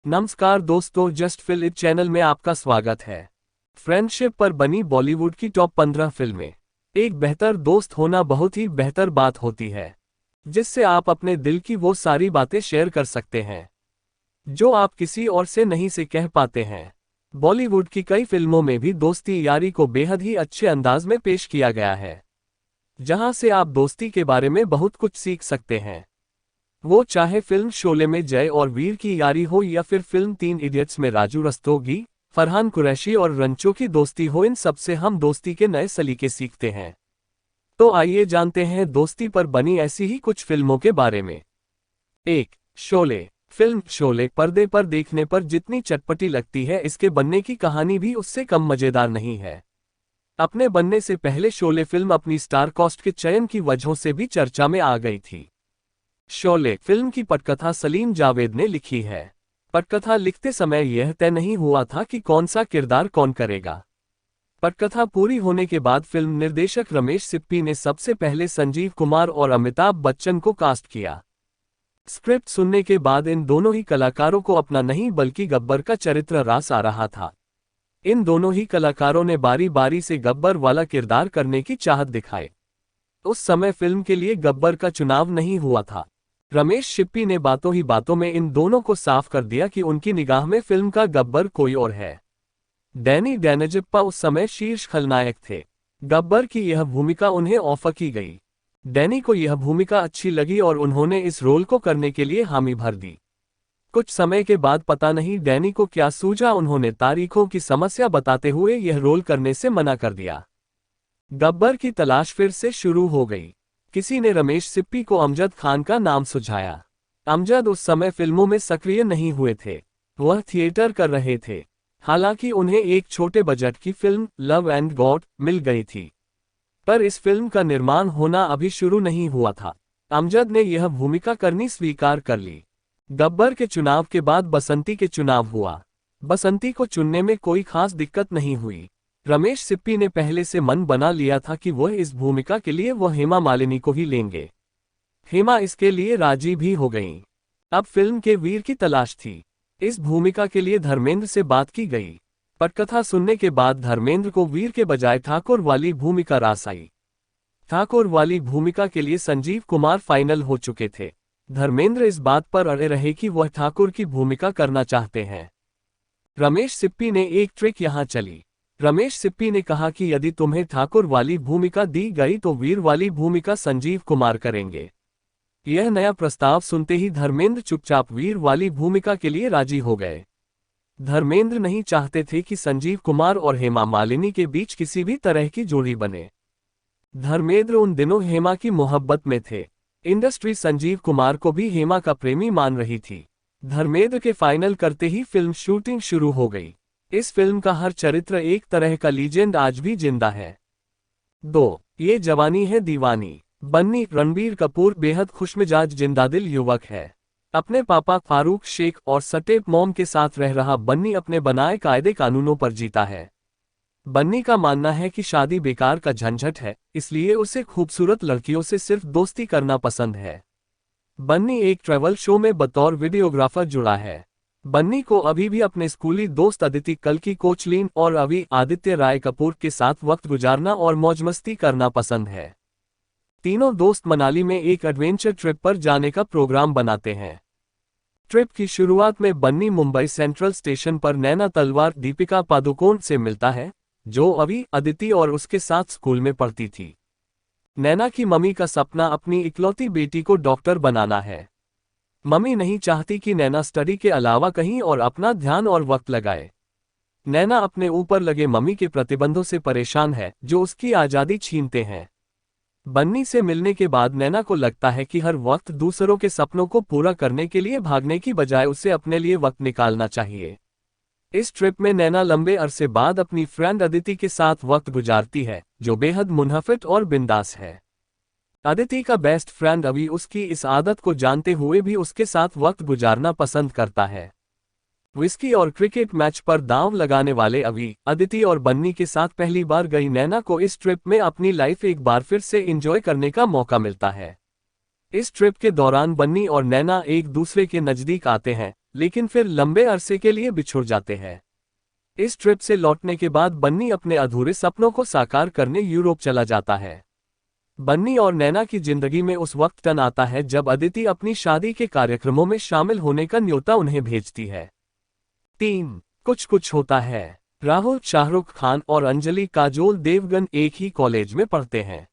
नमस्कार दोस्तों, just fill it channel में आपका स्वागत है। फ्रेंडशिप पर बनी बॉलीवुड की टॉप 15 फिल्में। एक बेहतर दोस्त होना बहुत ही बेहतर बात होती है, जिससे आप अपने दिल की वो सारी बातें शेयर कर सकते हैं जो आप किसी और से नहीं से कह पाते हैं। बॉलीवुड की कई फिल्मों में भी दोस्ती यारी को बेहद ही अच्छे अंदाज में पेश किया गया है, जहां से आप दोस्ती के बारे में बहुत कुछ सीख सकते हैं। वो चाहे फिल्म शोले में जय और वीर की यारी हो या फिर फिल्म 3 इडियट्स में राजू रस्तोगी, फरहान कुरैशी और रंचो की दोस्ती हो, इन सब से हम दोस्ती के नए सलीके सीखते हैं। तो आइए जानते हैं दोस्ती पर बनी ऐसी ही कुछ फिल्मों के बारे में। 1. शोले। फिल्म शोले पर्दे पर देखने पर जितनी चटपटी लगती है, इसके बनने की कहानी भी उससे कम मजेदार नहीं है। अपने बनने से पहले शोले फिल्म अपनी स्टार कास्ट के चयन की वजहों से भी चर्चा में आ गई थी। शोले फिल्म की पटकथा सलीम जावेद ने लिखी है। पटकथा लिखते समय यह तय नहीं हुआ था कि कौन सा किरदार कौन करेगा। पटकथा पूरी होने के बाद फिल्म निर्देशक रमेश सिप्पी ने सबसे पहले संजीव कुमार और अमिताभ बच्चन को कास्ट किया। स्क्रिप्ट सुनने के बाद इन दोनों ही कलाकारों को अपना नहीं बल्कि गब्बर का चरित्र रास आ रहा था। इन दोनों ही कलाकारों ने बारी बारी से गब्बर वाला किरदार करने की चाहत दिखाई। उस समय फिल्म के लिए गब्बर का चुनाव नहीं हुआ था। रमेश सिप्पी ने बातों ही बातों में इन दोनों को साफ कर दिया कि उनकी निगाह में फिल्म का गब्बर कोई और है। डैनी डेनजिप्पा उस समय शीर्ष खलनायक थे। गब्बर की यह भूमिका उन्हें ऑफर की गई। डैनी को यह भूमिका अच्छी लगी और उन्होंने इस रोल को करने के लिए हामी भर दी। कुछ समय के बाद पता नहीं डैनी को क्या सूझा, उन्होंने तारीखों की समस्या बताते हुए यह रोल करने से मना कर दिया। गब्बर की तलाश फिर से शुरू हो गई। किसी ने रमेश सिप्पी को अमजद खान का नाम सुझाया। अमजद उस समय फिल्मों में सक्रिय नहीं हुए थे, वह थिएटर कर रहे थे। हालांकि उन्हें एक छोटे बजट की फिल्म लव एंड गॉड मिल गई थी, पर इस फिल्म का निर्माण होना अभी शुरू नहीं हुआ था। अमजद ने यह भूमिका करनी स्वीकार कर ली। गब्बर के चुनाव के बाद बसंती के चुनाव हुआ। बसंती को चुनने में कोई खास दिक्कत नहीं हुई। रमेश सिप्पी ने पहले से मन बना लिया था कि वह इस भूमिका के लिए वह हेमा मालिनी को ही लेंगे। हेमा इसके लिए राजी भी हो गईं। अब फिल्म के वीर की तलाश थी। इस भूमिका के लिए धर्मेंद्र से बात की गई। पटकथा सुनने के बाद धर्मेंद्र को वीर के बजाय ठाकुर वाली भूमिका रास आई। ठाकुर वाली भूमिका के लिए संजीव कुमार फाइनल हो चुके थे। धर्मेंद्र इस बात पर अड़े रहे कि वह ठाकुर की भूमिका करना चाहते हैं। रमेश सिप्पी ने एक ट्रिक यहां चली। रमेश सिप्पी ने कहा कि यदि तुम्हें ठाकुर वाली भूमिका दी गई तो वीर वाली भूमिका संजीव कुमार करेंगे। यह नया प्रस्ताव सुनते ही धर्मेंद्र चुपचाप वीर वाली भूमिका के लिए राजी हो गए। धर्मेंद्र नहीं चाहते थे कि संजीव कुमार और हेमा मालिनी के बीच किसी भी तरह की जोड़ी बने। धर्मेंद्र उन दिनों हेमा की मोहब्बत में थे। इंडस्ट्री संजीव कुमार को भी हेमा का प्रेमी मान रही थी। धर्मेंद्र के फाइनल करते ही फिल्म शूटिंग शुरू हो गई। इस फिल्म का हर चरित्र एक तरह का लीजेंड आज भी जिंदा है। 2. ये जवानी है दीवानी। बन्नी रणबीर कपूर बेहद खुशमिजाज जिंदादिल युवक है। अपने पापा फारूक शेख और सटेप मॉम के साथ रह रहा बन्नी अपने बनाए कायदे कानूनों पर जीता है। बन्नी का मानना है कि शादी बेकार का झंझट है, इसलिए उसे खूबसूरत लड़कियों से सिर्फ दोस्ती करना पसंद है। बन्नी एक ट्रैवल शो में बतौर वीडियोग्राफर जुड़ा है। बन्नी को अभी भी अपने स्कूली दोस्त अदिति कल्की कोचलिन और अभी आदित्य राय कपूर के साथ वक्त गुजारना और मौजमस्ती करना पसंद है। तीनों दोस्त मनाली में एक एडवेंचर ट्रिप पर जाने का प्रोग्राम बनाते हैं। ट्रिप की शुरुआत में बन्नी मुंबई सेंट्रल स्टेशन पर नैना तलवार दीपिका पादुकोण से मिलता है, जो अभी अदिति और उसके साथ स्कूल में पढ़ती थी। नैना की मम्मी का सपना अपनी इकलौती बेटी को डॉक्टर बनाना है। मम्मी नहीं चाहती कि नैना स्टडी के अलावा कहीं और अपना ध्यान और वक्त लगाए। नैना अपने ऊपर लगे मम्मी के प्रतिबंधों से परेशान है, जो उसकी आज़ादी छीनते हैं। बन्नी से मिलने के बाद नैना को लगता है कि हर वक्त दूसरों के सपनों को पूरा करने के लिए भागने की बजाय उसे अपने लिए वक्त निकालना चाहिए। इस ट्रिप में नैना लंबे अरसे बाद अपनी फ्रेंड अदिति के साथ वक्त गुजारती है, जो बेहद मुनहफिट और बिंदास है। अदिति का बेस्ट फ्रेंड अभी उसकी इस आदत को जानते हुए भी उसके साथ वक्त गुजारना पसंद करता है। विस्की और क्रिकेट मैच पर दांव लगाने वाले अभी, अदिति और बन्नी के साथ पहली बार गई नैना को इस ट्रिप में अपनी लाइफ एक बार फिर से एंजॉय करने का मौका मिलता है। इस ट्रिप के दौरान बन्नी और नैना एक दूसरे के नज़दीक आते हैं, लेकिन फिर लंबे अरसे के लिए बिछुड़ जाते हैं। इस ट्रिप से लौटने के बाद बन्नी अपने अधूरे सपनों को साकार करने यूरोप चला जाता है। बन्नी और नैना की जिंदगी में उस वक्त टर्न आता है जब अदिति अपनी शादी के कार्यक्रमों में शामिल होने का न्योता उन्हें भेजती है। 3 कुछ कुछ होता है। राहुल शाहरुख खान और अंजलि काजोल देवगन एक ही कॉलेज में पढ़ते हैं।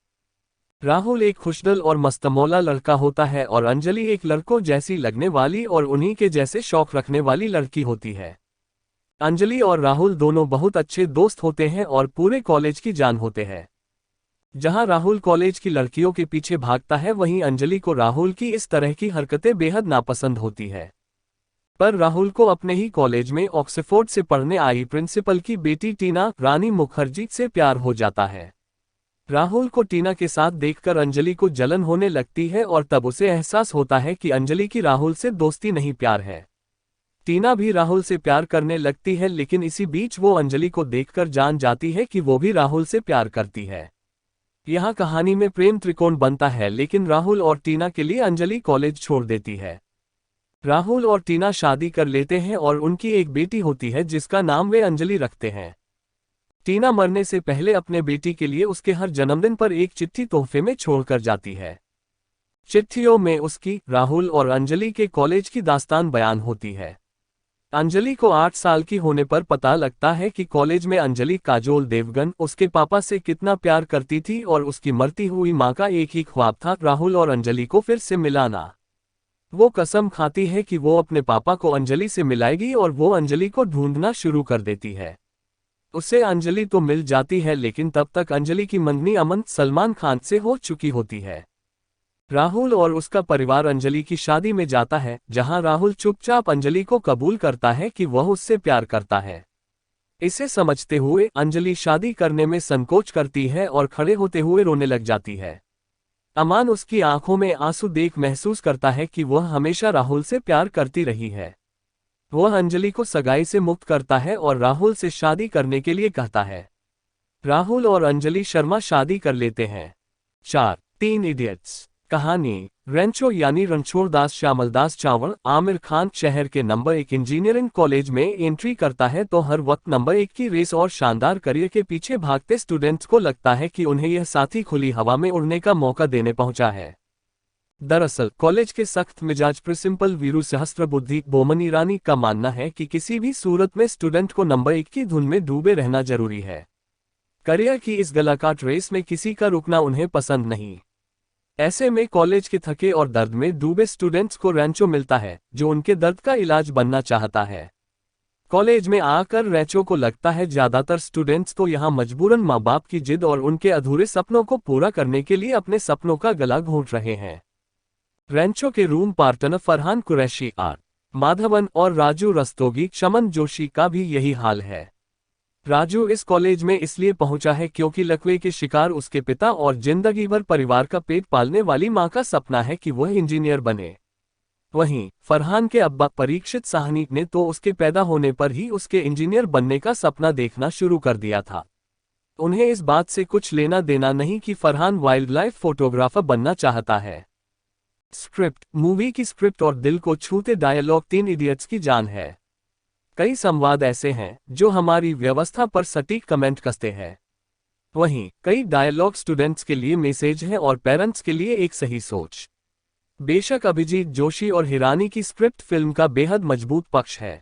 राहुल एक खुशदिल और मस्तमौला लड़का होता है और अंजलि एक लड़कों जैसी लगने वाली और उन्हीं के जैसे शौक रखने वाली लड़की होती है। अंजलि और राहुल दोनों बहुत अच्छे दोस्त होते हैं और पूरे कॉलेज की जान होते हैं। जहां राहुल कॉलेज की लड़कियों के पीछे भागता है, वहीं अंजलि को राहुल की इस तरह की हरकतें बेहद नापसंद होती है। पर राहुल को अपने ही कॉलेज में ऑक्सफोर्ड से पढ़ने आई प्रिंसिपल की बेटी टीना रानी मुखर्जी से प्यार हो जाता है। राहुल को टीना के साथ देखकर अंजलि को जलन होने लगती है और तब उसे एहसास होता है कि अंजलि की राहुल से दोस्ती नहीं प्यार है। टीना भी राहुल से प्यार करने लगती है, लेकिन इसी बीच वो अंजलि को देखकर जान जाती है कि वो भी राहुल से प्यार करती है। यहाँ कहानी में प्रेम त्रिकोण बनता है, लेकिन राहुल और टीना के लिए अंजलि कॉलेज छोड़ देती है। राहुल और टीना शादी कर लेते हैं और उनकी एक बेटी होती है जिसका नाम वे अंजलि रखते हैं। टीना मरने से पहले अपने बेटी के लिए उसके हर जन्मदिन पर एक चिट्ठी तोहफे में छोड़कर जाती है। चिट्ठियों में उसकी, राहुल और अंजलि के कॉलेज की दास्तान बयान होती है। अंजलि को 8 साल की होने पर पता लगता है कि कॉलेज में अंजलि काजोल देवगन उसके पापा से कितना प्यार करती थी और उसकी मरती हुई मां का एक ही ख्वाब था, राहुल और अंजलि को फिर से मिलाना। वो कसम खाती है कि वो अपने पापा को अंजलि से मिलाएगी और वो अंजलि को ढूंढना शुरू कर देती है। उसे अंजलि तो मिल जाती है, लेकिन तब तक अंजलि की मंगनी अमन सलमान खान से हो चुकी होती है। राहुल और उसका परिवार अंजलि की शादी में जाता है, जहां राहुल चुपचाप अंजलि को कबूल करता है कि वह उससे प्यार करता है। इसे समझते हुए अंजलि शादी करने में संकोच करती है और खड़े होते हुए रोने लग जाती है। अमान उसकी आंखों में आंसू देख महसूस करता है कि वह हमेशा राहुल से प्यार करती रही है। वह अंजलि को सगाई से मुक्त करता है और राहुल से शादी करने के लिए कहता है। राहुल और अंजलि शर्मा शादी कर लेते हैं। 4 3 इडियट्स कहानी। रेंचो यानी रणछोड़ दास श्यामल दास चावल आमिर खान शहर के नंबर 1 इंजीनियरिंग कॉलेज में एंट्री करता है तो हर वक्त नंबर 1 की रेस और शानदार करियर के पीछे भागते स्टूडेंट्स को लगता है कि उन्हें यह साथी खुली हवा में उड़ने का मौका देने पहुंचा है। दरअसल कॉलेज के सख्त मिजाज प्रिंसिपल वीरू सहस्त्रबुद्धि बोमन ईरानी का मानना है कि किसी भी सूरत में स्टूडेंट को नंबर 1 की धुन में डूबे रहना जरूरी है। करियर की इस गलाकाट रेस में किसी का रुकना उन्हें पसंद नहीं। ऐसे में कॉलेज के थके और दर्द में डूबे स्टूडेंट्स को रेंचो मिलता है, जो उनके दर्द का इलाज बनना चाहता है। कॉलेज में आकर रेंचो को लगता है ज्यादातर स्टूडेंट्स तो यहाँ मजबूरन माँ बाप की जिद और उनके अधूरे सपनों को पूरा करने के लिए अपने सपनों का गला घोंट रहे हैं। रेंचो के room partner Farhan Qureshi R Madhavan और राजू रस्तोगी शमन जोशी का भी यही हाल है। राजू इस कॉलेज में इसलिए पहुंचा है क्योंकि लकवे के शिकार उसके पिता और जिंदगी भर परिवार का पेट पालने वाली मां का सपना है कि वह इंजीनियर बने। वहीं फरहान के अब्बा परीक्षित साहनी ने तो उसके पैदा होने पर ही उसके इंजीनियर बनने का सपना देखना शुरू कर दिया था। उन्हें इस बात से कुछ लेना देना नहीं कि फरहान वाइल्ड लाइफ फोटोग्राफर बनना चाहता है। स्क्रिप्ट। मूवी की स्क्रिप्ट और दिल को छूते डायलॉग 3 इडियट्स की जान है। कई संवाद ऐसे हैं जो हमारी व्यवस्था पर सटीक कमेंट कसते हैं। वहीं कई डायलॉग स्टूडेंट्स के लिए मैसेज है और पेरेंट्स के लिए एक सही सोच। बेशक अभिजीत जोशी और हिरानी की स्क्रिप्ट फिल्म का बेहद मजबूत पक्ष है।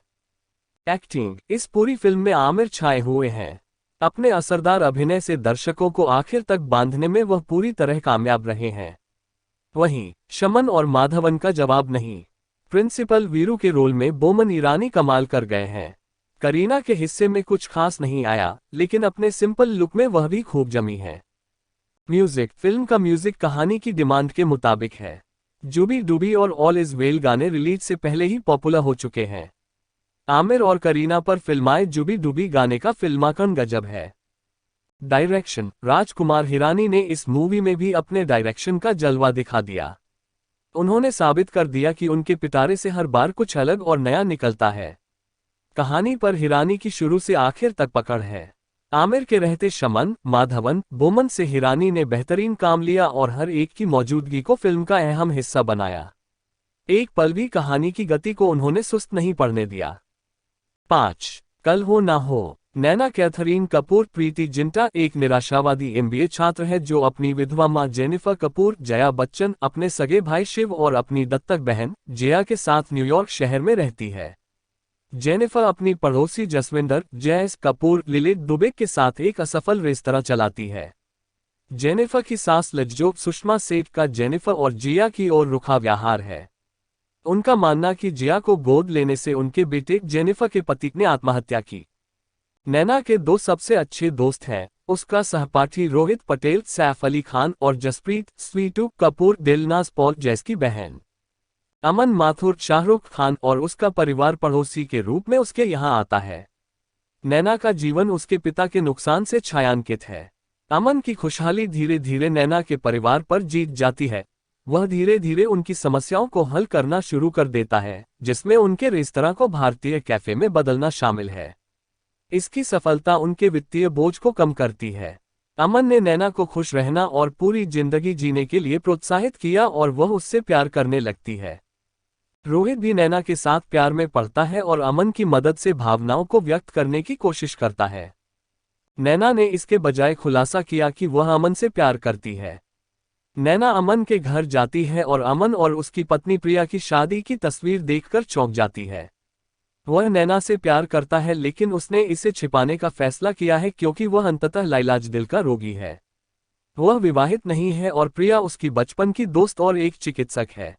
एक्टिंग। इस पूरी फिल्म में आमिर छाए हुए हैं। अपने असरदार अभिनय से दर्शकों को आखिर तक बांधने में वह पूरी तरह कामयाब रहे हैं। वहीं शमन और माधवन का जवाब नहीं। प्रिंसिपल वीरू के रोल में बोमन ईरानी कमाल कर गए हैं। करीना के हिस्से में कुछ खास नहीं आया, लेकिन अपने सिंपल लुक में वह भी खूब जमी है। म्यूजिक। फिल्म का म्यूजिक कहानी की डिमांड के मुताबिक है। जुबी डूबी और ऑल इज वेल गाने रिलीज से पहले ही पॉपुलर हो चुके हैं। आमिर और करीना पर फिल्माए जुबी डूबी गाने का फिल्मांकन गजब है। डायरेक्शन। राजकुमार हिरानी ने इस मूवी में भी अपने डायरेक्शन का जलवा दिखा दिया। उन्होंने साबित कर दिया कि उनके पिटारे से हर बार कुछ अलग और नया निकलता है। कहानी पर हिरानी की शुरू से आखिर तक पकड़ है। आमिर के रहते शमन, माधवन, बोमन से हिरानी ने बेहतरीन काम लिया और हर एक की मौजूदगी को फिल्म का अहम हिस्सा बनाया। एक पल भी कहानी की गति को उन्होंने सुस्त नहीं पड़ने दिया। 5. कल हो ना हो। नैना कैथरीन कपूर प्रीति जिंटा एक निराशावादी एमबीए छात्र है जो अपनी विधवा मां जेनिफर कपूर, जया बच्चन, अपने सगे भाई शिव और अपनी दत्तक बहन जया के साथ न्यूयॉर्क शहर में रहती है। जेनिफर अपनी पड़ोसी जसविंदर जैस कपूर लिलित दुबे के साथ एक असफल रेस्तरां चलाती है। जेनिफर की सास लज्जो सुषमा सेठ का जेनिफर और जिया की ओर रुखा व्यवहार है। उनका मानना कि जिया को गोद लेने से उनके बेटे जेनिफर के पति ने आत्महत्या की। नैना के दो सबसे अच्छे दोस्त हैं, उसका सहपाठी रोहित पटेल, सैफ अली खान और जसप्रीत स्वीटू कपूर दिलनाज पॉल जैस की बहन। अमन माथुर शाहरुख खान और उसका परिवार पड़ोसी के रूप में उसके यहाँ आता है। नैना का जीवन उसके पिता के नुकसान से छायांकित है। अमन की खुशहाली धीरे धीरे नैना के परिवार पर जीत जाती है। वह धीरे धीरे उनकी समस्याओं को हल करना शुरू कर देता है, जिसमें उनके रेस्तरां को भारतीय कैफे में बदलना शामिल है। इसकी सफलता उनके वित्तीय बोझ को कम करती है। अमन ने नैना को खुश रहना और पूरी जिंदगी जीने के लिए प्रोत्साहित किया और वह उससे प्यार करने लगती है। रोहित भी नैना के साथ प्यार में पड़ता है और अमन की मदद से भावनाओं को व्यक्त करने की कोशिश करता है। नैना ने इसके बजाय खुलासा किया कि वह अमन से प्यार करती है। नैना अमन के घर जाती है और अमन और उसकी पत्नी प्रिया की शादी की तस्वीर देखकर चौंक जाती है। वह नैना से प्यार करता है लेकिन उसने इसे छिपाने का फैसला किया है क्योंकि वह अंततः लाइलाज दिल का रोगी है। वह विवाहित नहीं है और प्रिया उसकी बचपन की दोस्त और एक चिकित्सक है।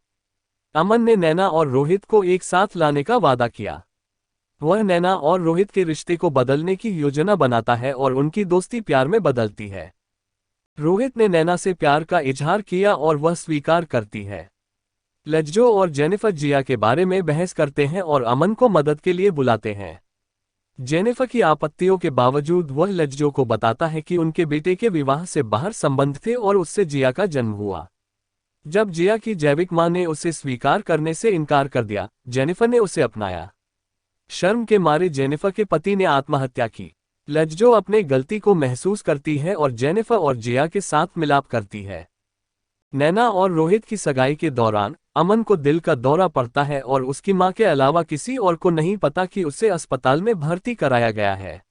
अमन ने नैना और रोहित को एक साथ लाने का वादा किया। वह नैना और रोहित के रिश्ते को बदलने की योजना बनाता है और उनकी दोस्ती प्यार में बदलती है। रोहित ने नैना से प्यार का इजहार किया और वह स्वीकार करती है। लज्जो और जेनिफर जिया के बारे में बहस करते हैं और अमन को मदद के लिए बुलाते हैं। जेनिफर की आपत्तियों के बावजूद वह लज्जो को बताता है कि उनके बेटे के विवाह से बाहर संबंध थे और उससे जिया का जन्म हुआ। जब जिया की जैविक मां ने उसे स्वीकार करने से इनकार कर दिया, जेनिफर ने उसे अपनाया। शर्म के मारे जेनिफर के पति ने आत्महत्या की। लज्जो अपने गलती को महसूस करती है और जेनिफर और जिया के साथ मिलाप करती है। नैना और रोहित की सगाई के दौरान अमन को दिल का दौरा पड़ता है और उसकी मां के अलावा किसी और को नहीं पता कि उसे अस्पताल में भर्ती कराया गया है।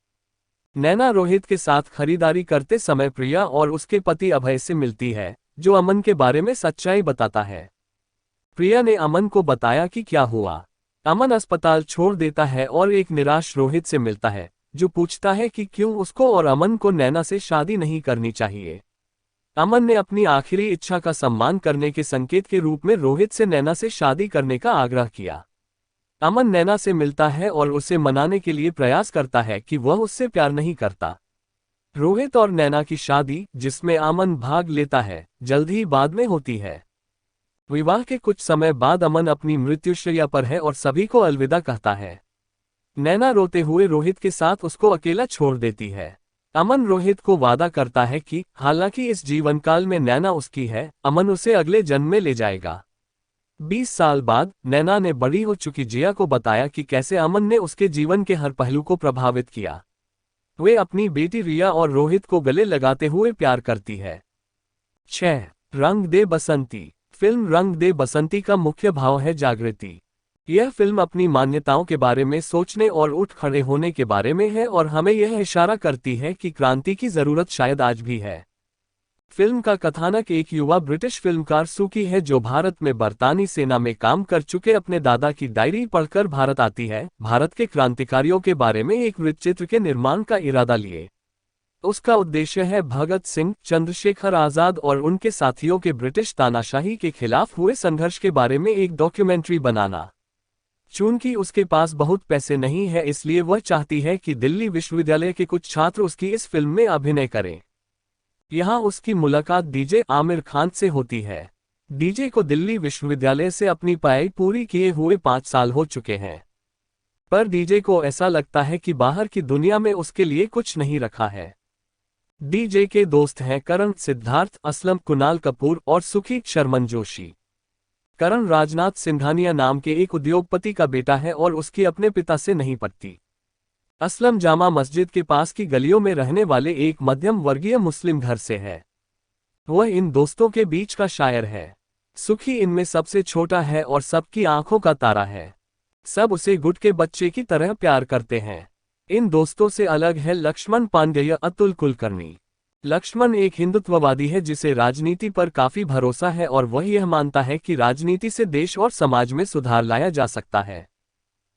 नैना रोहित के साथ खरीदारी करते समय प्रिया और उसके पति अभय से मिलती है, जो अमन के बारे में सच्चाई बताता है। प्रिया ने अमन को बताया कि क्या हुआ। अमन अस्पताल छोड़ देता है और एक निराश रोहित से मिलता है, जो पूछता है कि क्यों उसको और अमन को नैना से शादी नहीं करनी चाहिए। अमन ने अपनी आखिरी इच्छा का सम्मान करने के संकेत के रूप में रोहित से नैना से शादी करने का आग्रह किया। अमन नैना से मिलता है और उसे मनाने के लिए प्रयास करता है कि वह उससे प्यार नहीं करता। रोहित और नैना की शादी, जिसमें अमन भाग लेता है, जल्द ही बाद में होती है। विवाह के कुछ समय बाद अमन अपनी मृत्युशैया पर है और सभी को अलविदा कहता है। नैना रोते हुए रोहित के साथ उसको अकेला छोड़ देती है। अमन रोहित को वादा करता है कि हालांकि इस जीवन काल में नैना उसकी है, अमन उसे अगले जन्म में ले जाएगा। 20 साल बाद नैना ने बड़ी हो चुकी जिया को बताया कि कैसे अमन ने उसके जीवन के हर पहलू को प्रभावित किया। वे अपनी बेटी रिया और रोहित को गले लगाते हुए प्यार करती है। 6. रंग दे बसंती। फिल्म रंग दे बसंती का मुख्य भाव है जागृति। यह फिल्म अपनी मान्यताओं के बारे में सोचने और उठ खड़े होने के बारे में है और हमें यह इशारा करती है कि क्रांति की जरूरत शायद आज भी है। फिल्म का कथानक एक युवा ब्रिटिश फिल्मकार सुकी है जो भारत में बरतानी सेना में काम कर चुके अपने दादा की डायरी पढ़कर भारत आती है, भारत के क्रांतिकारियों के बारे में एक वृत्तचित्र के निर्माण का इरादा लिए। उसका उद्देश्य है भगत सिंह, चंद्रशेखर आजाद और उनके साथियों के ब्रिटिश तानाशाही के खिलाफ हुए संघर्ष के बारे में एक डॉक्यूमेंट्री बनाना। चूंकि उसके पास बहुत पैसे नहीं है, इसलिए वह चाहती है कि दिल्ली विश्वविद्यालय के कुछ छात्र उसकी इस फिल्म में अभिनय करें। यहाँ उसकी मुलाकात डीजे आमिर खान से होती है। डीजे को दिल्ली विश्वविद्यालय से अपनी पढ़ाई पूरी किए हुए 5 साल हो चुके हैं, पर डीजे को ऐसा लगता है कि बाहर की दुनिया में उसके लिए कुछ नहीं रखा है। डीजे के दोस्त हैं करण, सिद्धार्थ, असलम, कुणाल कपूर और सुखी शर्मन जोशी। करण राजनाथ सिंघानिया नाम के एक उद्योगपति का बेटा है और उसकी अपने पिता से नहीं पटती। असलम जामा मस्जिद के पास की गलियों में रहने वाले एक मध्यम वर्गीय मुस्लिम घर से है। वह इन दोस्तों के बीच का शायर है। सुखी इनमें सबसे छोटा है और सबकी आंखों का तारा है। सब उसे गुड के बच्चे की तरह प्यार करते हैं। इन दोस्तों से अलग है लक्ष्मण पांडेय अतुल कुलकर्णी। लक्ष्मण एक हिंदुत्ववादी है जिसे राजनीति पर काफी भरोसा है और वह यह मानता है कि राजनीति से देश और समाज में सुधार लाया जा सकता है।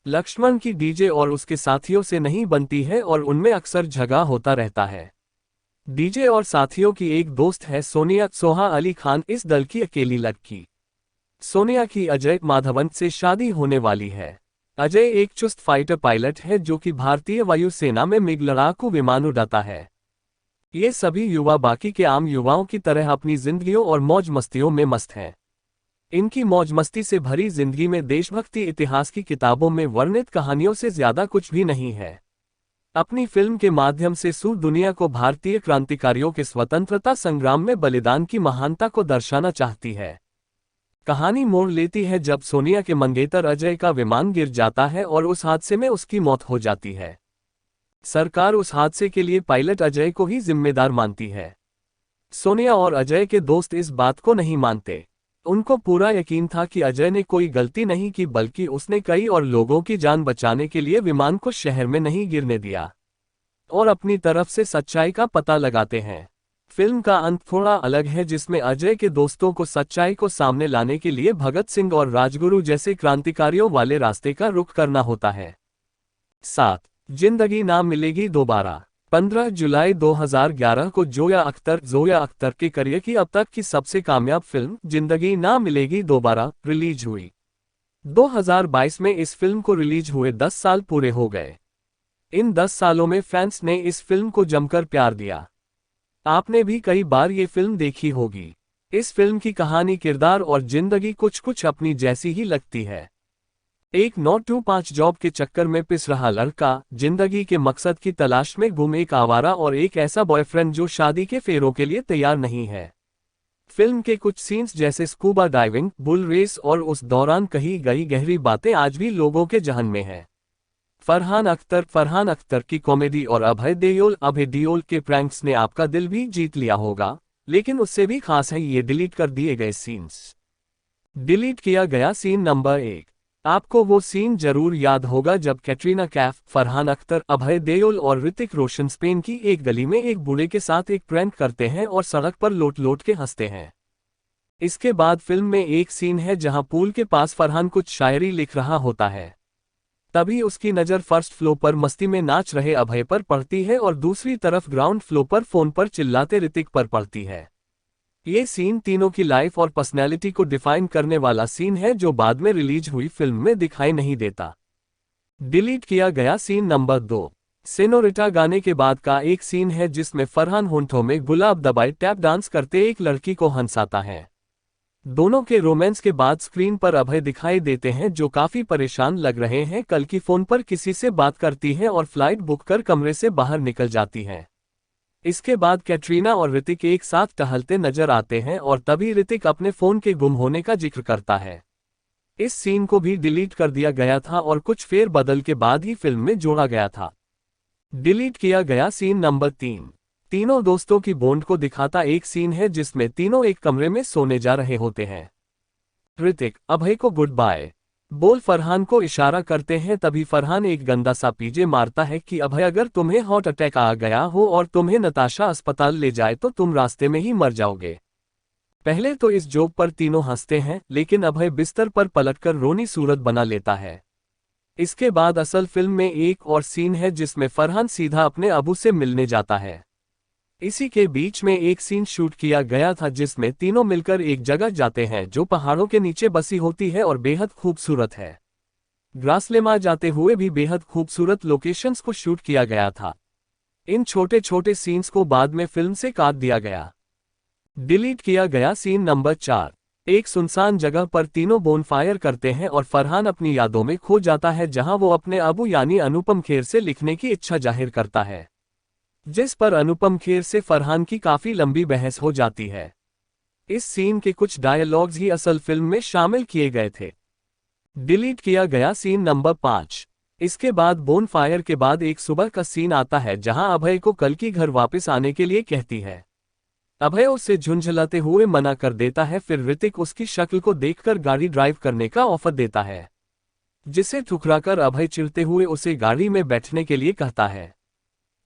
लक्ष्मण की डीजे और उसके साथियों से नहीं बनती है और उनमें अक्सर झगड़ा होता रहता है। डीजे और साथियों की एक दोस्त है सोनिया। सोहा अली खान इस दल की अकेली लड़की। सोनिया की अजय माधवन से शादी होने वाली है। अजय एक चुस्त फाइटर पायलट है जो कि भारतीय वायुसेना में मिग लड़ाकू विमान उड़ाता है। ये सभी युवा बाकी के आम युवाओं की तरह अपनी जिंदगियों और मौज मस्तियों में मस्त हैं। इनकी मौज मस्ती से भरी जिंदगी में देशभक्ति इतिहास की किताबों में वर्णित कहानियों से ज्यादा कुछ भी नहीं है। अपनी फिल्म के माध्यम से सू दुनिया को भारतीय क्रांतिकारियों के स्वतंत्रता संग्राम में बलिदान की महानता को दर्शाना चाहती है। कहानी मोड़ लेती है जब सोनिया के मंगेतर अजय का विमान गिर जाता है और उस हादसे में उसकी मौत हो जाती है। सरकार उस हादसे के लिए पायलट अजय को ही जिम्मेदार मानती है। सोनिया और अजय के दोस्त इस बात को नहीं मानते। उनको पूरा यकीन था कि अजय ने कोई गलती नहीं की बल्कि उसने कई और लोगों की जान बचाने के लिए विमान को शहर में नहीं गिरने दिया, और अपनी तरफ से सच्चाई का पता लगाते हैं। फिल्म का अंत थोड़ा अलग है जिसमें अजय के दोस्तों को सच्चाई को सामने लाने के लिए भगत सिंह और राजगुरु जैसे क्रांतिकारियों वाले रास्ते का रुख करना होता है। 7. जिंदगी ना मिलेगी दोबारा। 15 जुलाई 2011 को जोया अख्तर के करियर की अब तक की सबसे कामयाब फिल्म जिंदगी ना मिलेगी दोबारा रिलीज हुई। 2022 में इस फिल्म को रिलीज हुए 10 साल पूरे हो गए। इन 10 सालों में फैंस ने इस फिल्म को जमकर प्यार दिया। आपने भी कई बार ये फिल्म देखी होगी। इस फिल्म की कहानी, किरदार और जिंदगी कुछ कुछ अपनी जैसी ही लगती है। एक 9 to 5 जॉब के चक्कर में पिस रहा लड़का, जिंदगी के मकसद की तलाश में गुम एक आवारा और एक ऐसा बॉयफ्रेंड जो शादी के फेरों के लिए तैयार नहीं है। फिल्म के कुछ सीन्स जैसे स्कूबा डाइविंग, बुल रेस और उस दौरान कही गई गहरी बातें आज भी लोगों के जहन में हैं। फरहान अख्तर की कॉमेडी और अभय देओल के प्रैंक्स ने आपका दिल भी जीत लिया होगा, लेकिन उससे भी खास है ये डिलीट कर दिए गए सीन्स। डिलीट किया गया सीन नंबर 1। आपको वो सीन जरूर याद होगा जब कैटरीना कैफ, फरहान अख्तर, अभय देओल और ऋतिक रोशन स्पेन की एक गली में एक बूढ़े के साथ एक प्रैंक करते हैं और सड़क पर लोट लोट के हंसते हैं। इसके बाद फिल्म में एक सीन है जहां पूल के पास फरहान कुछ शायरी लिख रहा होता है। तभी उसकी नज़र फर्स्ट फ्लोर पर मस्ती में नाच रहे अभय पर पड़ती है और दूसरी तरफ ग्राउंड फ्लोर पर फोन पर चिल्लाते ऋतिक पर पड़ती है। ये सीन तीनों की लाइफ और पर्सनैलिटी को डिफाइन करने वाला सीन है जो बाद में रिलीज हुई फिल्म में दिखाई नहीं देता। डिलीट किया गया सीन नंबर 2। सेनोरिटा गाने के बाद का एक सीन है जिसमें फरहान होंठों में गुलाब दबाए टैप डांस करते एक लड़की को हंसाता है। दोनों के रोमांस के बाद स्क्रीन पर अभय दिखाई देते हैं जो काफी परेशान लग रहे हैं। कल की फोन पर किसी से बात करती हैं और फ्लाइट बुक कर कमरे से बाहर निकल जाती हैं। इसके बाद कैटरीना और ऋतिक एक साथ टहलते नजर आते हैं और तभी ऋतिक अपने फोन के गुम होने का जिक्र करता है। इस सीन को भी डिलीट कर दिया गया था और कुछ फेर बदल के बाद ही फिल्म में जोड़ा गया था। डिलीट किया गया सीन नंबर 3। तीनों दोस्तों की बॉन्ड को दिखाता एक सीन है जिसमें तीनों एक कमरे में सोने जा रहे होते हैं। ऋतिक अभय को गुड बाय बोल फरहान को इशारा करते हैं। तभी फरहान एक गंदा सा पीजे मारता है कि अभय अगर तुम्हें हार्ट अटैक आ गया हो और तुम्हें नताशा अस्पताल ले जाए तो तुम रास्ते में ही मर जाओगे। पहले तो इस जोक पर तीनों हंसते हैं, लेकिन अभय बिस्तर पर पलटकर रोनी सूरत बना लेता है। इसके बाद असल फिल्म में एक और सीन है जिसमें फरहान सीधा अपने अबू से मिलने जाता है। इसी के बीच में एक सीन शूट किया गया था जिसमें तीनों मिलकर एक जगह जाते हैं जो पहाड़ों के नीचे बसी होती है और बेहद खूबसूरत है। ग्रासलेमा जाते हुए भी बेहद खूबसूरत लोकेशंस को शूट किया गया था। इन छोटे छोटे सीन्स को बाद में फिल्म से काट दिया गया। डिलीट किया गया सीन नंबर 4। एक सुनसान जगह पर तीनों बोनफायर करते हैं और फरहान अपनी यादों में खो जाता है जहां वो अपने अबू यानी अनुपम खेर से लिखने की इच्छा जाहिर करता है, जिस पर अनुपम खेर से फरहान की काफी लंबी बहस हो जाती है। इस सीन के कुछ डायलॉग्स ही असल फिल्म में शामिल किए गए थे। डिलीट किया गया सीन नंबर 5। इसके बाद बोनफायर के बाद एक सुबह का सीन आता है जहां अभय को कल की घर वापस आने के लिए कहती है। अभय उसे झुंझलाते हुए मना कर देता है, फिर ऋतिक उसकी शक्ल को देखकर गाड़ी ड्राइव करने का ऑफर देता है, जिसे ठुकराकर अभय चिढ़ते हुए उसे गाड़ी में बैठने के लिए कहता है।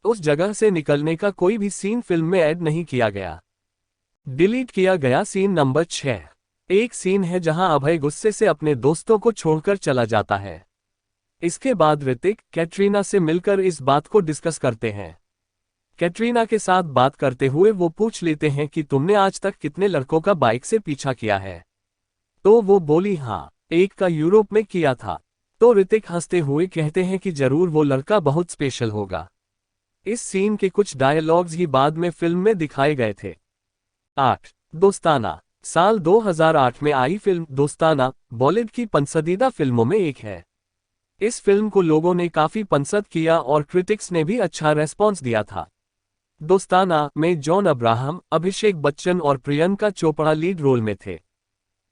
उस जगह से निकलने का कोई भी सीन फिल्म में ऐड नहीं किया गया। डिलीट किया गया सीन नंबर 6। एक सीन है जहां अभय गुस्से से अपने दोस्तों को छोड़कर चला जाता है। इसके बाद ऋतिक कैटरीना से मिलकर इस बात को डिस्कस करते हैं। कैटरीना के साथ बात करते हुए वो पूछ लेते हैं कि तुमने आज तक कितने लड़कों का बाइक से पीछा किया है। तो वो बोली, हाँ, एक का यूरोप में किया था। तो ऋतिक हंसते हुए कहते हैं कि जरूर वो लड़का बहुत स्पेशल होगा। इस सीन के कुछ डायलॉग्स ही बाद में फिल्म में दिखाए गए थे। 8. दोस्ताना। साल 2008 में आई फिल्म दोस्ताना बॉलीवुड की पसंदीदा फिल्मों में एक है। इस फिल्म को लोगों ने काफी पसंद किया और क्रिटिक्स ने भी अच्छा रेस्पॉन्स दिया था। दोस्ताना में जॉन अब्राहम, अभिषेक बच्चन और प्रियंका चोपड़ा लीड रोल में थे।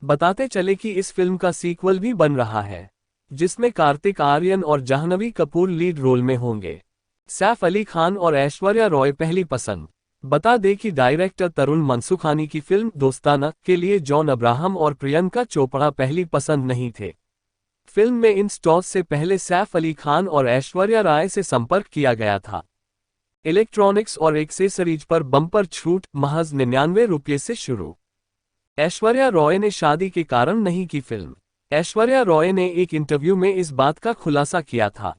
बताते चले कि इस फिल्म का सीक्वल भी बन रहा है, जिसमें कार्तिक आर्यन और जाह्नवी कपूर लीड रोल में होंगे। सैफ अली खान और ऐश्वर्या रॉय पहली पसंद। बता दें कि डायरेक्टर तरुण मनसुखानी की फिल्म दोस्ताना के लिए जॉन अब्राहम और प्रियंका चोपड़ा पहली पसंद नहीं थे। फिल्म में इन स्टॉर्स से पहले सैफ अली खान और ऐश्वर्या राय से संपर्क किया गया था। इलेक्ट्रॉनिक्स और एक्सेसरीज पर बम्पर छूट महज 99 रुपये से शुरू। ऐश्वर्या रॉय ने शादी के कारण नहीं की फिल्म। ऐश्वर्या रॉय ने एक इंटरव्यू में इस बात का खुलासा किया था।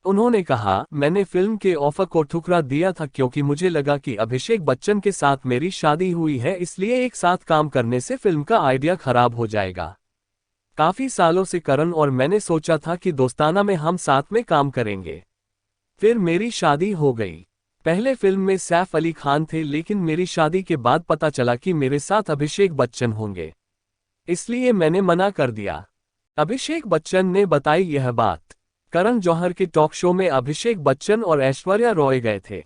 उन्होंने कहा, मैंने फिल्म के ऑफर को ठुकरा दिया था क्योंकि मुझे लगा कि अभिषेक बच्चन के साथ मेरी शादी हुई है, इसलिए एक साथ काम करने से फिल्म का आइडिया खराब हो जाएगा। काफी सालों से करण और मैंने सोचा था कि दोस्ताना में हम साथ में काम करेंगे। फिर मेरी शादी हो गई। पहले फिल्म में सैफ अली खान थे, लेकिन मेरी शादी के बाद पता चला कि मेरे साथ अभिषेक बच्चन होंगे, इसलिए मैंने मना कर दिया। अभिषेक बच्चन ने बताई यह बात। करण जौहर के टॉक शो में अभिषेक बच्चन और ऐश्वर्या रॉय गए थे।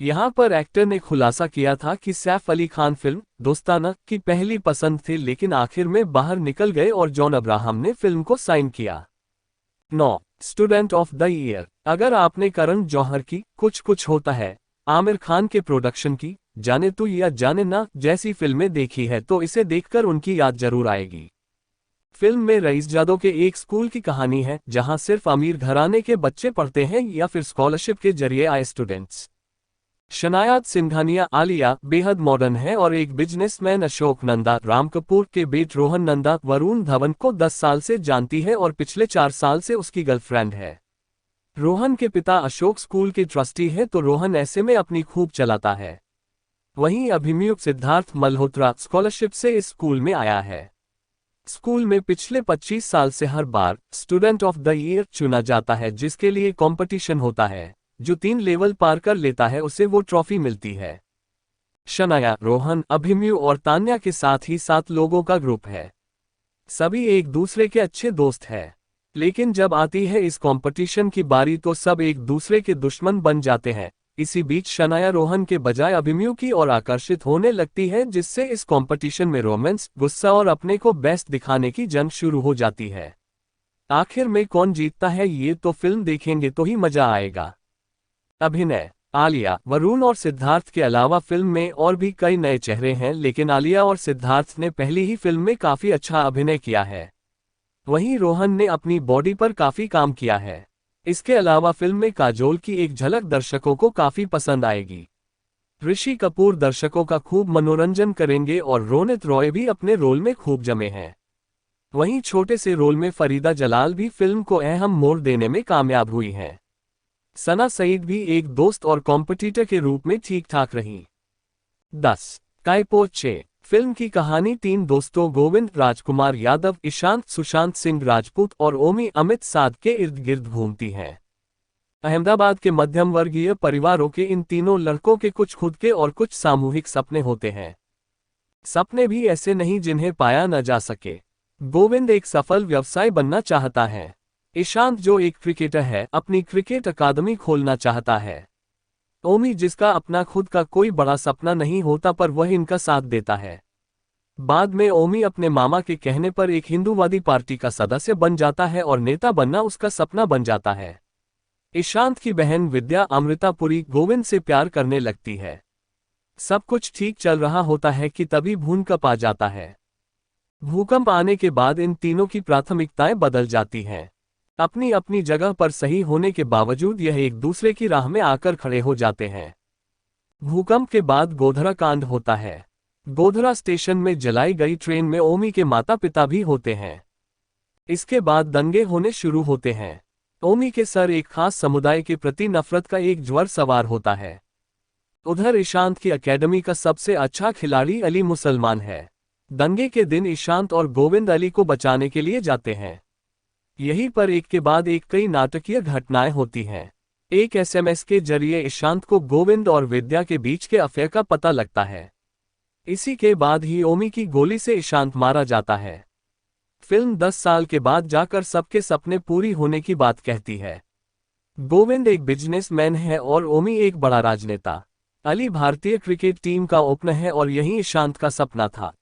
यहां पर एक्टर ने खुलासा किया था कि सैफ अली खान फिल्म दोस्ताना की पहली पसंद थे, लेकिन आखिर में बाहर निकल गए और जॉन अब्राहम ने फिल्म को साइन किया। 9. Student of the year. अगर आपने करण जौहर की कुछ कुछ होता है, आमिर खान के प्रोडक्शन की जाने तू या जाने ना जैसी फिल्में देखी है तो इसे देखकर उनकी याद जरूर आएगी। फिल्म में रईसजादों के एक स्कूल की कहानी है जहां सिर्फ अमीर घराने के बच्चे पढ़ते हैं या फिर स्कॉलरशिप के जरिए आए स्टूडेंट्स। शनाया सिंघानिया आलिया बेहद मॉडर्न है और एक बिजनेसमैन अशोक नंदा राम कपूर के बेट रोहन नंदा वरुण धवन को 10 साल से जानती है और पिछले 4 साल से उसकी गर्लफ्रेंड है। रोहन के पिता अशोक स्कूल के ट्रस्टी है तो रोहन ऐसे में अपनी खूब चलाता है। वहीं अभिमन्यु सिद्धार्थ मल्होत्रा स्कॉलरशिप से इस स्कूल में आया है। स्कूल में पिछले 25 साल से हर बार स्टूडेंट ऑफ द ईयर चुना जाता है, जिसके लिए कंपटीशन होता है। जो 3 लेवल पार कर लेता है उसे वो ट्रॉफी मिलती है। शनाया, रोहन, अभिमन्यु और तान्या के साथ ही 7 लोगों का ग्रुप है। सभी एक दूसरे के अच्छे दोस्त हैं, लेकिन जब आती है इस कंपटीशन की बारी तो सब एक दूसरे के दुश्मन बन जाते हैं। इसी बीच शनाया रोहन के बजाय अभिमन्यु की ओर आकर्षित होने लगती है, जिससे इस कंपटीशन में रोमांस, गुस्सा और अपने को बेस्ट दिखाने की जंग शुरू हो जाती है। आखिर में कौन जीतता है ये तो फिल्म देखेंगे तो ही मजा आएगा। अभिनय। आलिया, वरुण और सिद्धार्थ के अलावा फिल्म में और भी कई नए चेहरे हैं, लेकिन आलिया और सिद्धार्थ ने पहली ही फिल्म में काफी अच्छा अभिनय किया है। वहीं रोहन ने अपनी बॉडी पर काफी काम किया है। इसके अलावा फिल्म में काजोल की एक झलक दर्शकों को काफी पसंद आएगी। ऋषि कपूर दर्शकों का खूब मनोरंजन करेंगे और रोनित रॉय भी अपने रोल में खूब जमे हैं। वहीं छोटे से रोल में फरीदा जलाल भी फिल्म को अहम मोड़ देने में कामयाब हुई हैं। सना सईद भी एक दोस्त और कॉम्पिटिटर के रूप में ठीक ठाक रही। 10. कायपोचे। फिल्म की कहानी 3 दोस्तों गोविंद राजकुमार यादव, ईशांत सुशांत सिंह राजपूत और ओमी अमित साध के इर्द गिर्द घूमती है। अहमदाबाद के मध्यम वर्गीय परिवारों के इन तीनों लड़कों के कुछ खुद के और कुछ सामूहिक सपने होते हैं। सपने भी ऐसे नहीं जिन्हें पाया न जा सके। गोविंद एक सफल व्यवसाय बनना चाहता है। ईशांत जो एक क्रिकेटर है अपनी क्रिकेट अकादमी खोलना चाहता है। ओमी जिसका अपना खुद का कोई बड़ा सपना नहीं होता पर वह इनका साथ देता है। बाद में ओमी अपने मामा के कहने पर एक हिंदूवादी पार्टी का सदस्य बन जाता है और नेता बनना उसका सपना बन जाता है। ईशांत की बहन विद्या अमृतापुरी गोविंद से प्यार करने लगती है। सब कुछ ठीक चल रहा होता है कि तभी भूकंप आ जाता है। भूकंप आने के बाद इन तीनों की प्राथमिकताएं बदल जाती हैं। अपनी अपनी जगह पर सही होने के बावजूद यह एक दूसरे की राह में आकर खड़े हो जाते हैं। भूकंप के बाद गोधरा कांड होता है। गोधरा स्टेशन में जलाई गई ट्रेन में ओमी के माता पिता भी होते हैं। इसके बाद दंगे होने शुरू होते हैं। ओमी के सर एक खास समुदाय के प्रति नफरत का एक ज्वर सवार होता है। उधर ईशांत की अकेडमी का सबसे अच्छा खिलाड़ी अली मुसलमान है। दंगे के दिन ईशांत और गोविंद अली को बचाने के लिए जाते हैं। यहीं पर एक के बाद एक कई नाटकीय घटनाएं होती हैं। एक एसएमएस के जरिए ईशांत को गोविंद और विद्या के बीच के अफेयर का पता लगता है। इसी के बाद ही ओमी की गोली से ईशांत मारा जाता है। फिल्म 10 साल के बाद जाकर सबके सपने पूरी होने की बात कहती है। गोविंद एक बिजनेसमैन है और ओमी एक बड़ा राजनेता। अली भारतीय क्रिकेट टीम का ओपनर है और यही ईशांत का सपना था।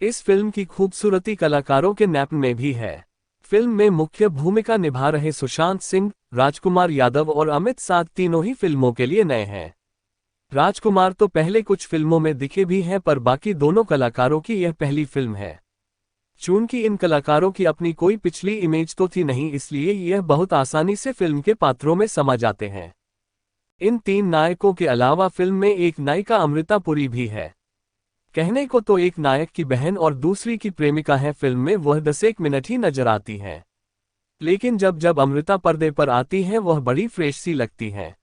इस फिल्म की खूबसूरती कलाकारों के नैप में भी है। फिल्म में मुख्य भूमिका निभा रहे सुशांत सिंह, राजकुमार यादव और अमित साध तीनों ही फिल्मों के लिए नए हैं। राजकुमार तो पहले कुछ फिल्मों में दिखे भी हैं, पर बाकी दोनों कलाकारों की यह पहली फिल्म है। चूंकि इन कलाकारों की अपनी कोई पिछली इमेज तो थी नहीं, इसलिए यह बहुत आसानी से फिल्म के पात्रों में समा जाते हैं। इन तीन नायकों के अलावा फिल्म में एक नायिका अमृता पुरी भी है। कहने को तो एक नायक की बहन और दूसरी की प्रेमिका है। फिल्म में वह 10 मिनट ही नजर आती हैं, लेकिन जब जब अमृता पर्दे पर आती है वह बड़ी फ्रेश सी लगती हैं।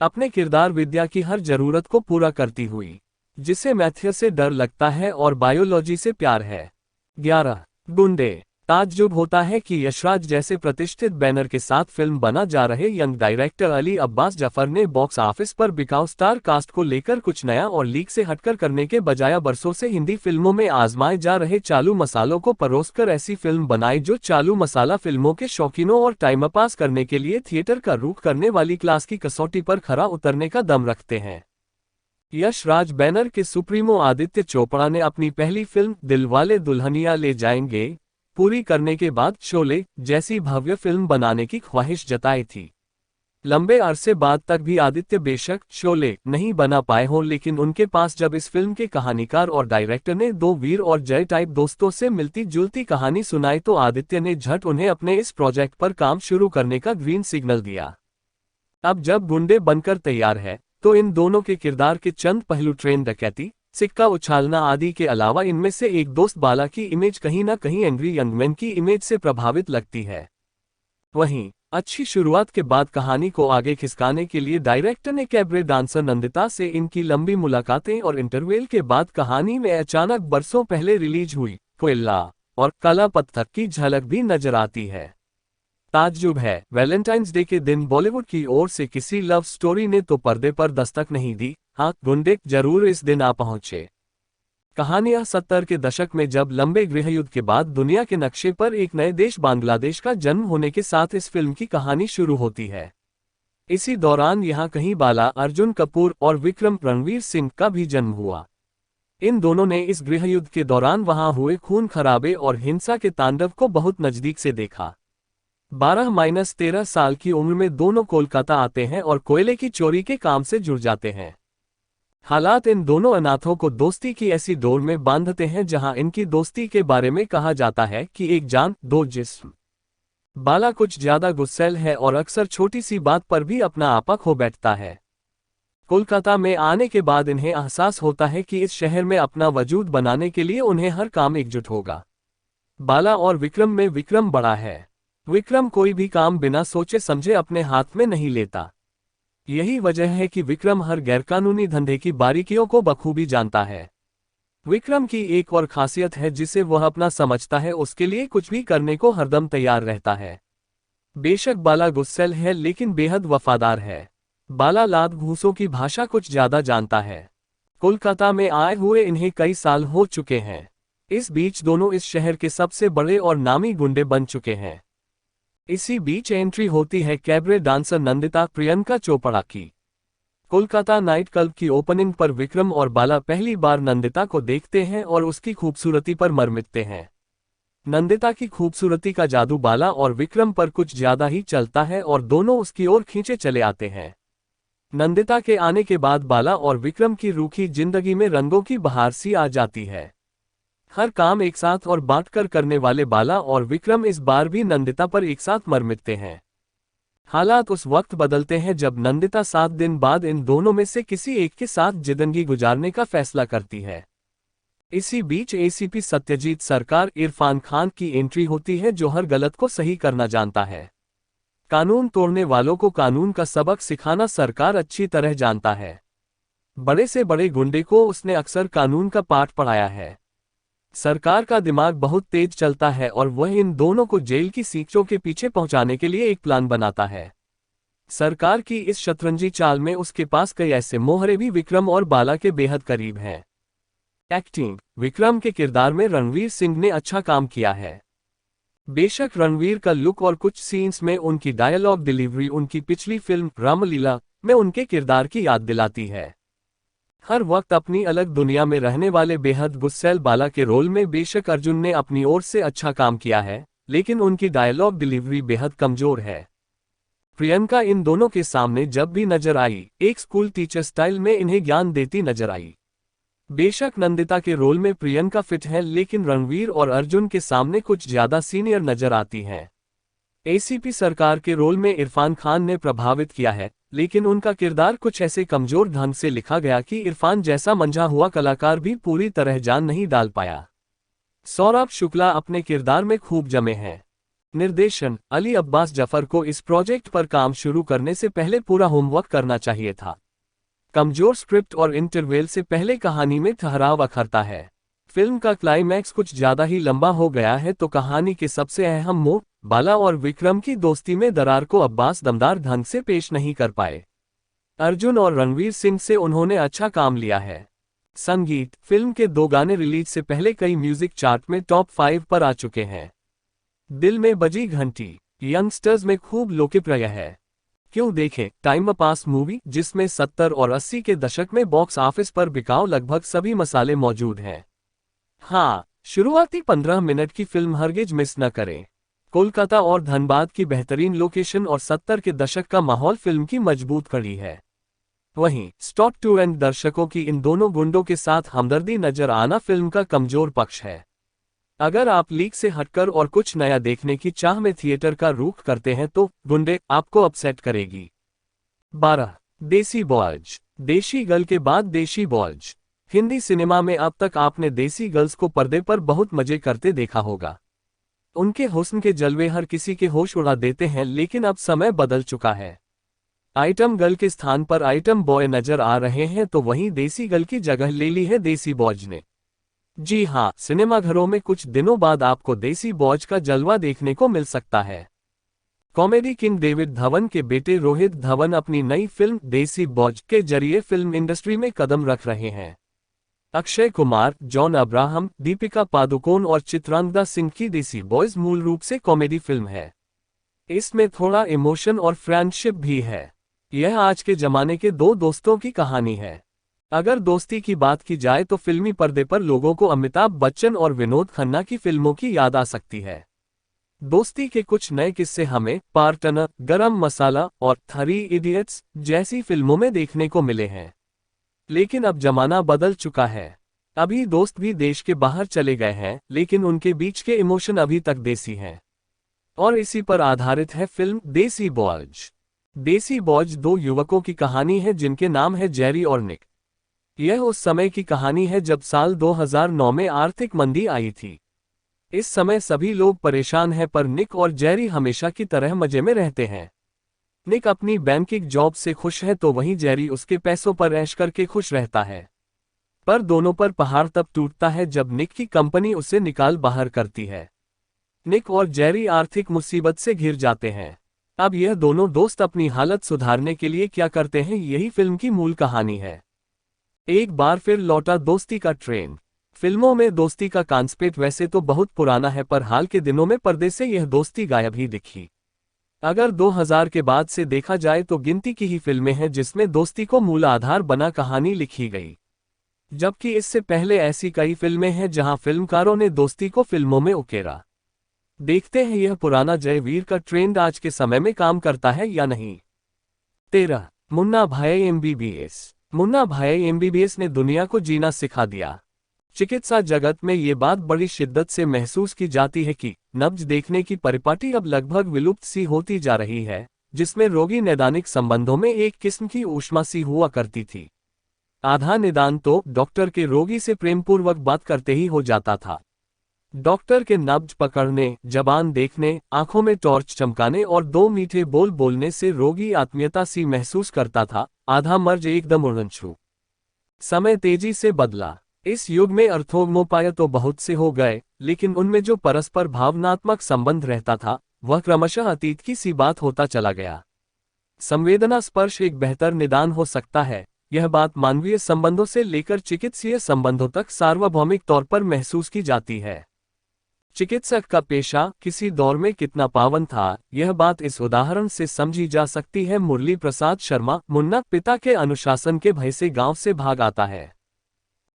अपने किरदार विद्या की हर जरूरत को पूरा करती हुई, जिसे मैथ्यू से डर लगता है और बायोलॉजी से प्यार है। 11 गुंडे। ताज्जुब होता है कि यशराज जैसे प्रतिष्ठित बैनर के साथ फिल्म बना जा रहे यंग डायरेक्टर अली अब्बास जफर ने बॉक्स ऑफिस पर बिकाऊ स्टार कास्ट को लेकर कुछ नया और लीक से हटकर करने के बजाय बरसों से हिंदी फिल्मों में आजमाए जा रहे चालू मसालों को परोसकर ऐसी फिल्म बनाई जो चालू मसाला फिल्मों के शौकीनों और टाइम पास करने के लिए थिएटर का रुख करने वाली क्लास की कसौटी पर खरा उतरने का दम रखते हैं। यश राज बैनर के सुप्रीमो आदित्य चोपड़ा ने अपनी पहली फिल्म दिलवाले दुल्हनिया ले जाएंगे पूरी करने के बाद शोले जैसी भव्य फिल्म बनाने की ख्वाहिश जताई थी। लंबे अरसे बाद तक भी आदित्य बेशक शोले नहीं बना पाए हों, लेकिन उनके पास जब इस फिल्म के कहानीकार और डायरेक्टर ने दो वीर और जय टाइप दोस्तों से मिलती जुलती कहानी सुनाई तो आदित्य ने झट उन्हें अपने इस प्रोजेक्ट पर काम शुरू करने का ग्रीन सिग्नल दिया। अब जब गुंडे बनकर तैयार है तो इन दोनों के किरदार के चंद पहलू, ट्रेन डकैती, सिक्का उछालना आदि के अलावा इनमें से एक दोस्त बाला की इमेज कहीं ना कहीं एंग्री यंगमैन की इमेज से प्रभावित लगती है। वहीं अच्छी शुरुआत के बाद कहानी को आगे खिसकाने के लिए डायरेक्टर ने कैबरे डांसर नंदिता से इनकी लंबी मुलाकातें और इंटरवेल के बाद कहानी में अचानक बरसों पहले रिलीज हुई कोयला और काला पत्थर की झलक भी नजर आती है। ताज्जुब है, वैलेंटाइंस डे के दिन बॉलीवुड की ओर से किसी लव स्टोरी ने तो पर्दे पर दस्तक नहीं दी। हाँ, गुंडे जरूर इस दिन आ पहुंचे। कहानियां 70 के दशक में जब लंबे गृहयुद्ध के बाद दुनिया के नक्शे पर एक नए देश बांग्लादेश का जन्म होने के साथ इस फिल्म की कहानी शुरू होती है। इसी दौरान यहाँ कहीं बाला, अर्जुन कपूर और विक्रम रणवीर सिंह का भी जन्म हुआ। इन दोनों ने इस गृहयुद्ध के दौरान वहां हुए खून खराबे और हिंसा के तांडव को बहुत नजदीक से देखा। 12-13 साल की उम्र में दोनों कोलकाता आते हैं और कोयले की चोरी के काम से जुड़ जाते हैं। हालात इन दोनों अनाथों को दोस्ती की ऐसी डोर में बांधते हैं जहां इनकी दोस्ती के बारे में कहा जाता है कि एक जान दो जिस्म। बाला कुछ ज्यादा गुस्सैल है और अक्सर छोटी सी बात पर भी अपना आपा खो बैठता है। कोलकाता में आने के बाद इन्हें एहसास होता है कि इस शहर में अपना वजूद बनाने के लिए उन्हें हर काम एकजुट होगा। बाला और विक्रम में विक्रम बड़ा है। विक्रम कोई भी काम बिना सोचे समझे अपने हाथ में नहीं लेता। यही वजह है कि विक्रम हर गैरकानूनी धंधे की बारीकियों को बखूबी जानता है। विक्रम की एक और खासियत है जिसे वह अपना समझता है, उसके लिए कुछ भी करने को हरदम तैयार रहता है। बेशक बाला गुस्सैल है लेकिन बेहद वफादार है। बाला लाद भूसों की भाषा कुछ ज्यादा जानता है। कोलकाता में आए हुए इन्हें कई साल हो चुके हैं। इस बीच दोनों इस शहर के सबसे बड़े और नामी गुंडे बन चुके हैं। इसी बीच एंट्री होती है कैबरे डांसर नंदिता प्रियंका चोपड़ा की। कोलकाता नाइट क्लब की ओपनिंग पर विक्रम और बाला पहली बार नंदिता को देखते हैं और उसकी खूबसूरती पर मर मिटते हैं। नंदिता की खूबसूरती का जादू बाला और विक्रम पर कुछ ज्यादा ही चलता है और दोनों उसकी ओर खींचे चले आते हैं। नंदिता के आने के बाद बाला और विक्रम की रूखी जिंदगी में रंगों की बहार सी आ जाती है। हर काम एक साथ और बांटकर करने वाले बाला और विक्रम इस बार भी नंदिता पर एक साथ मर मिटते हैं। हालात उस वक्त बदलते हैं जब नंदिता 7 दिन बाद इन दोनों में से किसी एक के साथ जिंदगी गुजारने का फैसला करती है। इसी बीच एसीपी सत्यजीत सरकार इरफान खान की एंट्री होती है, जो हर गलत को सही करना जानता है। कानून तोड़ने वालों को कानून का सबक सिखाना सरकार अच्छी तरह जानता है। बड़े से बड़े गुंडे को उसने अक्सर कानून का पाठ पढ़ाया है। सरकार का दिमाग बहुत तेज चलता है और वह इन दोनों को जेल की सीखों के पीछे पहुंचाने के लिए एक प्लान बनाता है। सरकार की इस शतरंजी चाल में उसके पास कई ऐसे मोहरे भी विक्रम और बाला के बेहद करीब हैं। एक्टिंग: विक्रम के किरदार में रणवीर सिंह ने अच्छा काम किया है। बेशक रणवीर का लुक और कुछ सीन्स में उनकी डायलॉग डिलीवरी उनकी पिछली फिल्म रामलीला में उनके किरदार की याद दिलाती है। हर वक्त अपनी अलग दुनिया में रहने वाले बेहद गुस्सैल बाला के रोल में बेशक अर्जुन ने अपनी ओर से अच्छा काम किया है, लेकिन उनकी डायलॉग डिलीवरी बेहद कमजोर है। प्रियंका इन दोनों के सामने जब भी नजर आई, एक स्कूल टीचर स्टाइल में इन्हें ज्ञान देती नजर आई। बेशक नंदिता के रोल में प्रियंका फिट है, लेकिन रणवीर और अर्जुन के सामने कुछ ज्यादा सीनियर नजर आती हैं। एसीपी सरकार के रोल में इरफान खान ने प्रभावित किया है, लेकिन उनका किरदार कुछ ऐसे कमजोर ढंग से लिखा गया कि इरफान जैसा मंझा हुआ कलाकार भी पूरी तरह जान नहीं डाल पाया। सौरभ शुक्ला अपने किरदार में खूब जमे हैं। निर्देशन: अली अब्बास जफर को इस प्रोजेक्ट पर काम शुरू करने से पहले पूरा होमवर्क करना चाहिए था। कमजोर स्क्रिप्ट और इंटरवेल से पहले कहानी में ठहराव अखरता है। फिल्म का क्लाइमैक्स कुछ ज्यादा ही लंबा हो गया है, तो कहानी के सबसे अहम मोड़ बाला और विक्रम की दोस्ती में दरार को अब्बास दमदार ढंग से पेश नहीं कर पाए। अर्जुन और रणवीर सिंह से उन्होंने अच्छा काम लिया है। संगीत: फिल्म के 2 गाने रिलीज से पहले कई म्यूजिक चार्ट में टॉप 5 पर आ चुके हैं। दिल में बजी घंटी यंगस्टर्स में खूब लोकप्रिय है। क्यों देखें टाइम पास मूवी, जिसमें 70 और 80 के दशक में बॉक्स ऑफिस पर बिकाऊ लगभग सभी मसाले मौजूद हैं। हाँ, शुरुआती 15 मिनट की फिल्म हरगिज मिस न करें। कोलकाता और धनबाद की बेहतरीन लोकेशन और 70 के दशक का माहौल फिल्म की मजबूत कड़ी है। वहीं स्टॉप टू एंड दर्शकों की इन दोनों गुंडों के साथ हमदर्दी नजर आना फिल्म का कमजोर पक्ष है। अगर आप लीक से हटकर और कुछ नया देखने की चाह में थिएटर का रुख करते हैं तो गुंडे आपको अपसेट करेगी। 12. देसी बॉयज। देशी गर्ल के बाद देशी बॉयज। हिंदी सिनेमा में अब तक आपने देसी गर्ल्स को पर्दे पर बहुत मजे करते देखा होगा। उनके हुस्न के जलवे हर किसी के होश उड़ा देते हैं, लेकिन अब समय बदल चुका है। आइटम गर्ल के स्थान पर आइटम बॉय नजर आ रहे हैं, तो वहीं देसी गर्ल की जगह ले ली है देसी बॉयज ने। जी हाँ, सिनेमाघरों में कुछ दिनों बाद आपको देसी बॉयज का जलवा देखने को मिल सकता है। कॉमेडी किंग डेविड धवन के बेटे रोहित धवन अपनी नई फिल्म देसी बॉयज के जरिए फिल्म इंडस्ट्री में कदम रख रहे हैं। अक्षय कुमार, जॉन अब्राहम, दीपिका पादुकोण और चित्रांगदा सिंह की देसी बॉयज मूल रूप से कॉमेडी फिल्म है। इसमें थोड़ा इमोशन और फ्रेंडशिप भी है। यह आज के जमाने के 2 दोस्तों की कहानी है। अगर दोस्ती की बात की जाए तो फिल्मी पर्दे पर लोगों को अमिताभ बच्चन और विनोद खन्ना की फिल्मों की याद आ सकती है। दोस्ती के कुछ नए किस्से हमें पार्टनर, गरम मसाला और 3 इडियट्स जैसी फिल्मों में देखने को मिले हैं। लेकिन अब जमाना बदल चुका है। अभी दोस्त भी देश के बाहर चले गए हैं, लेकिन उनके बीच के इमोशन अभी तक देसी हैं। और इसी पर आधारित है फिल्म देसी बॉयज। देसी बॉयज 2 युवकों की कहानी है जिनके नाम है जेरी और निक। यह उस समय की कहानी है जब साल 2009 में आर्थिक मंदी आई थी। इस समय सभी लोग परेशान हैं, पर निक और जेरी हमेशा की तरह मजे में रहते हैं। निक अपनी बैंकिंग जॉब से खुश है, तो वहीं जेरी उसके पैसों पर ऐश करके खुश रहता है। पर दोनों पर पहाड़ तब टूटता है जब निक की कंपनी उसे निकाल बाहर करती है। निक और जेरी आर्थिक मुसीबत से घिर जाते हैं। अब यह दोनों दोस्त अपनी हालत सुधारने के लिए क्या करते हैं, यही फिल्म की मूल कहानी है। एक बार फिर लौटा दोस्ती का ट्रेंड। फिल्मों में दोस्ती का कॉन्सेप्ट वैसे तो बहुत पुराना है, पर हाल के दिनों में पर्दे से यह दोस्ती गायब ही दिखी। अगर 2000 के बाद से देखा जाए तो गिनती की ही फिल्में हैं जिसमें दोस्ती को मूल आधार बना कहानी लिखी गई, जबकि इससे पहले ऐसी कई फिल्में हैं जहां फिल्मकारों ने दोस्ती को फिल्मों में उकेरा। देखते हैं यह पुराना जय वीर का ट्रेंड आज के समय में काम करता है या नहीं। 13. मुन्ना भाई एमबीबीएस। मुन्ना भाई एमबीबीएस ने दुनिया को जीना सिखा दिया। चिकित्सा जगत में ये बात बड़ी शिद्दत से महसूस की जाती है कि नब्ज देखने की परिपाटी अब लगभग विलुप्त सी होती जा रही है, जिसमें रोगी नैदानिक संबंधों में एक किस्म की ऊष्मा सी हुआ करती थी। आधा निदान तो डॉक्टर के रोगी से प्रेमपूर्वक बात करते ही हो जाता था। डॉक्टर के नब्ज पकड़ने, जबान देखने, आंखों में टॉर्च चमकाने और दो मीठे बोल बोलने से रोगी आत्मीयता सी महसूस करता था। आधा मर्ज एकदम उड़नछू। समय तेजी से बदला। इस युग में अर्थोपमोपाय तो बहुत से हो गए, लेकिन उनमें जो परस्पर भावनात्मक संबंध रहता था वह क्रमशः अतीत की सी बात होता चला गया। संवेदना स्पर्श एक बेहतर निदान हो सकता है, यह बात मानवीय संबंधों से लेकर चिकित्सीय संबंधों तक सार्वभौमिक तौर पर महसूस की जाती है। चिकित्सक का पेशा किसी दौर में कितना पावन था, यह बात इस उदाहरण से समझी जा सकती है। मुरली प्रसाद शर्मा, मुन्ना पिता के अनुशासन के भय से गांव से भाग आता है।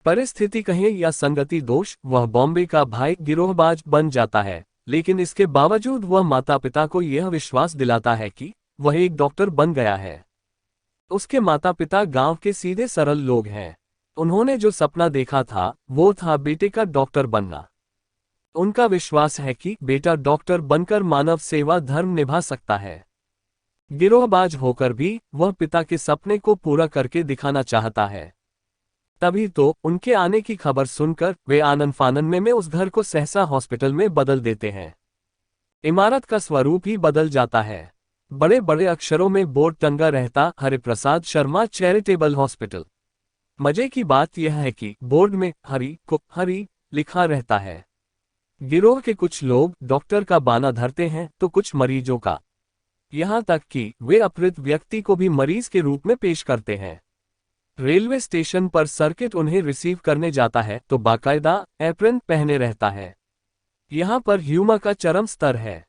परिस्थिति कहें या संगति दोष, वह बॉम्बे का भाई गिरोहबाज बन जाता है, लेकिन इसके बावजूद वह माता पिता को यह विश्वास दिलाता है कि वह एक डॉक्टर बन गया है। उसके माता पिता गांव के सीधे सरल लोग हैं। उन्होंने जो सपना देखा था वो था बेटे का डॉक्टर बनना। उनका विश्वास है कि बेटा डॉक्टर बनकर मानव सेवा धर्म निभा सकता है। गिरोहबाज होकर भी वह पिता के सपने को पूरा करके दिखाना चाहता है। तभी तो उनके आने की खबर सुनकर वे आनन फानन में उस घर को सहसा हॉस्पिटल में बदल देते हैं। इमारत का स्वरूप ही बदल जाता है। बड़े बड़े अक्षरों में बोर्ड टंगा रहता, हरिप्रसाद शर्मा चैरिटेबल हॉस्पिटल। मजे की बात यह है कि बोर्ड में हरि को हरि लिखा रहता है। गिरोह के कुछ लोग डॉक्टर का बाना धरते हैं तो कुछ मरीजों का। यहां तक कि वे अपहृत व्यक्ति को भी मरीज के रूप में पेश करते हैं। रेलवे स्टेशन पर सर्किट उन्हें रिसीव करने जाता है तो बाकायदा एप्रन पहने रहता है। यहां पर ह्यूमर का चरम स्तर है।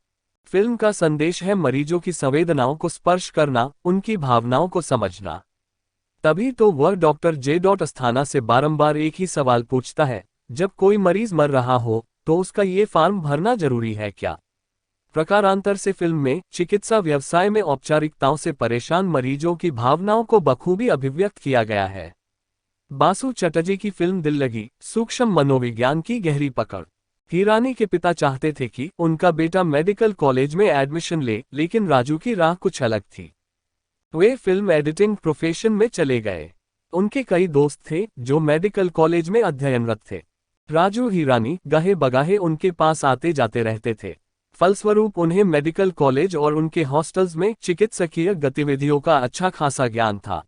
फिल्म का संदेश है मरीजों की संवेदनाओं को स्पर्श करना, उनकी भावनाओं को समझना। तभी तो वह डॉक्टर जे. अस्थाना से बारंबार एक ही सवाल पूछता है, जब कोई मरीज मर रहा हो तो उसका ये फॉर्म भरना जरूरी है क्या? प्रकारांतर से फिल्म में चिकित्सा व्यवसाय में औपचारिकताओं से परेशान मरीजों की भावनाओं को बखूबी अभिव्यक्त किया गया है। बासु चटर्जी की फिल्म दिल लगी सूक्ष्म मनोविज्ञान की गहरी पकड़। हीरानी के पिता चाहते थे कि उनका बेटा मेडिकल कॉलेज में एडमिशन ले, लेकिन राजू की राह कुछ अलग थी। वे फिल्म एडिटिंग प्रोफेशन में चले गए। उनके कई दोस्त थे जो मेडिकल कॉलेज में अध्ययनरत थे। राजू हीरानी गाहे बगाहे उनके पास आते जाते रहते थे। फलस्वरूप उन्हें मेडिकल कॉलेज और उनके हॉस्टल्स में चिकित्सकीय गतिविधियों का अच्छा खासा ज्ञान था।